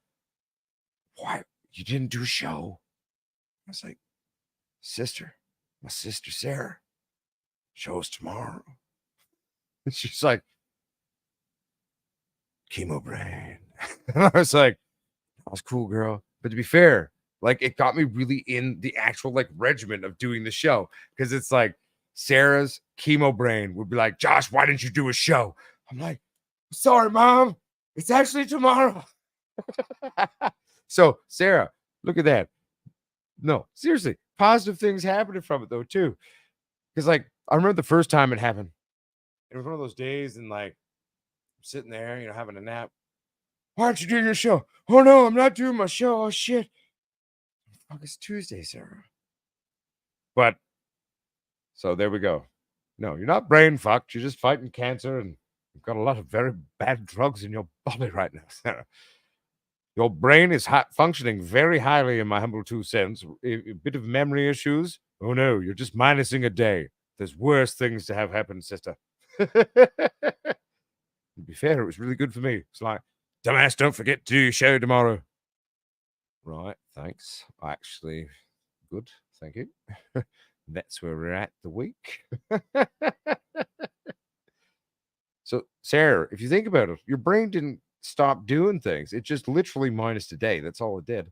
Speaker 2: why? You didn't do a show? I was like, sister, my sister Sarah, show's tomorrow. And she's like, chemo brain. And I was like, that was cool, girl. But to be fair, like it got me really in the actual like regimen of doing the show, because it's like Sarah's chemo brain would be like, Josh, why didn't you do a show? I'm like, sorry, Mom, it's actually tomorrow. So Sarah, look at that. No, seriously, positive things happening from it though too. Because like I remember the first time it happened. It was one of those days, and like I'm sitting there, having a nap. Why aren't you doing your show? Oh no, I'm not doing my show. Oh shit. Fuck, it's Tuesday, Sarah. But so there we go. No, you're not brain fucked. You're just fighting cancer, and you've got a lot of very bad drugs in your body right now, Sarah. Your brain is functioning very highly, in my humble 2 cents. A bit of memory issues. Oh no, you're just minusing a day. There's worse things to have happen, sister. To be fair, it was really good for me. It's like, dumbass, don't forget to do your show tomorrow. Right, thanks. Actually, good. Thank you. That's where we're at the week. So, Sarah, if you think about it, your brain didn't stop doing things. It just literally minus a day. That's all it did.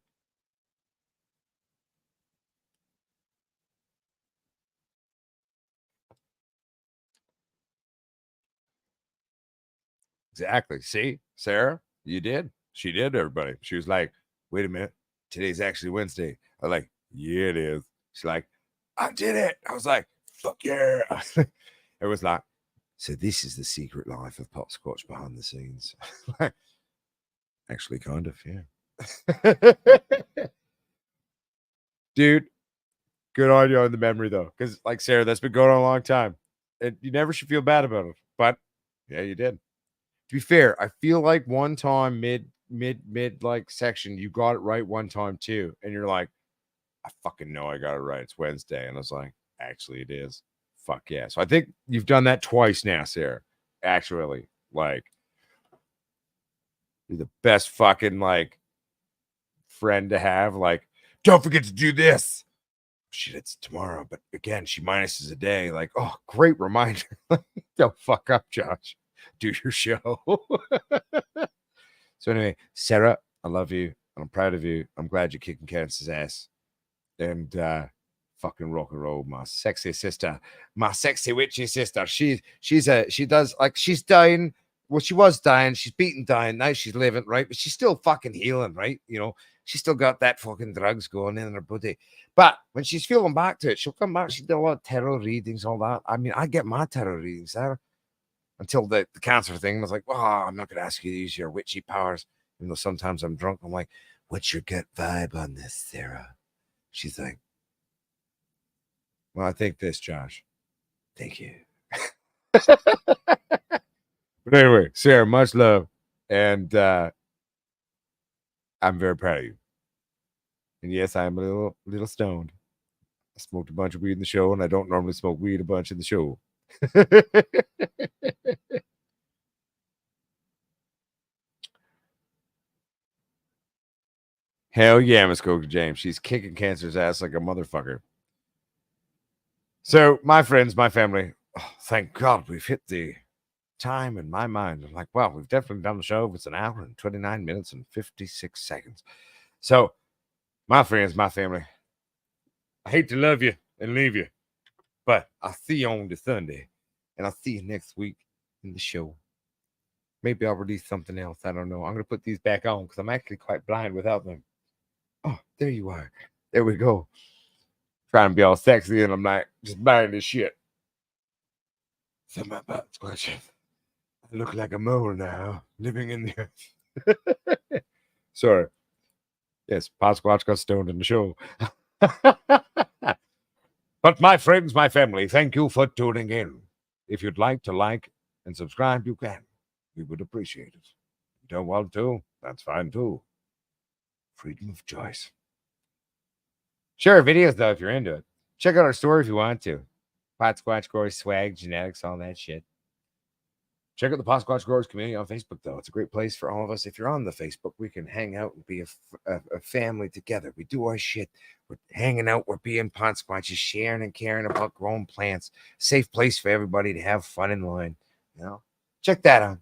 Speaker 2: Exactly. See, Sarah, you did. She did, everybody. She was like, wait a minute. Today's actually Wednesday. I was like, yeah, it is. She's like, I did it. I was like, fuck yeah. It was like, so this is the secret life of Potsquatch behind the scenes. Actually, kind of, yeah. Dude, good on you on the memory, though. Because, like, Sarah, that's been going on a long time. And you never should feel bad about it. But, yeah, you did. To be fair, I feel like one time mid like section, you got it right one time too. And you're like, I fucking know I got it right. It's Wednesday. And I was like, actually, it is. Fuck yeah. So I think you've done that twice now, Sarah. Actually, like, you're the best fucking like friend to have. Like, don't forget to do this. Shit, it's tomorrow. But again, she minuses a day. Like, oh, great reminder. Don't fuck up, Josh. Do your show. So anyway, Sarah, I love you and I'm proud of you. I'm glad you're kicking cancer's ass. And fucking rock and roll, my sexy sister, my sexy witchy sister. She does, like, she's dying. Well, she was dying. She's beaten dying. Now she's living, right? But she's still fucking healing, right? She's still got that fucking drugs going in her body. But when she's feeling back to it, she'll come back. She did a lot of tarot readings, all that. I mean, I get my tarot readings, Sarah. Until the cancer thing, I was like, oh, I'm not going to ask you to use your witchy powers. Even though sometimes I'm drunk, I'm like, what's your gut vibe on this, Sarah? She's like, well, I think this, Josh. Thank you. But anyway, Sarah, much love. And I'm very proud of you. And yes, I am a little stoned. I smoked a bunch of weed in the show, and I don't normally smoke weed a bunch in the show. Hell yeah, Miss Coca James. She's kicking cancer's ass like a motherfucker. So, my friends, my family, oh, thank God we've hit the time in my mind. I'm like, wow, we've definitely done the show. It's an hour and 29 minutes and 56 seconds. So, my friends, my family, I hate to love you and leave you, but I'll see you on the Sunday, and I'll see you next week in the show. Maybe I'll release something else. I don't know. I'm going to put these back on because I'm actually quite blind without them. Oh, there you are. There we go. Trying to be all sexy, and I'm like, just blind as shit. So my Potsquatch. I look like a mole now, living in the earth. Sorry. Yes, Potsquatch got stoned in the show. But my friends, my family, thank you for tuning in. If you'd like to like and subscribe, you can. We would appreciate it. If you don't want to, that's fine too. Freedom of choice. Share videos, though, if you're into it. Check out our store if you want to. Potsquatch Growers swag, genetics, all that shit. Check out the Potsquatch Growers community on Facebook, though. It's a great place for all of us. If you're on the Facebook, we can hang out and be a family together. We do our shit. We're hanging out. We're being Potsquatches, sharing and caring about growing plants. Safe place for everybody to have fun in line. You know, check that out.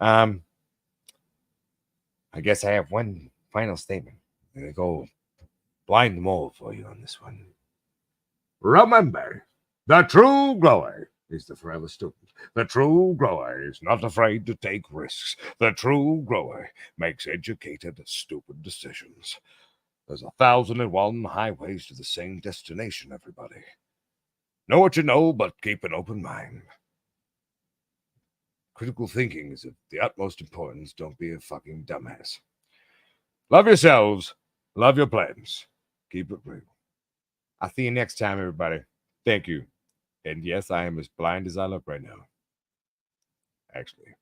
Speaker 2: I guess I have one final statement. I'm gonna go blind mole for you on this one. Remember, the true grower is the forever student. The true grower is not afraid to take risks. The true grower makes educated, stupid decisions. There's 1,001 highways to the same destination, everybody. Know what you know, but keep an open mind. Critical thinking is of the utmost importance. Don't be a fucking dumbass. Love yourselves. Love your plans. Keep it real. I'll see you next time, everybody. Thank you. And yes, I am as blind as I look right now. Actually.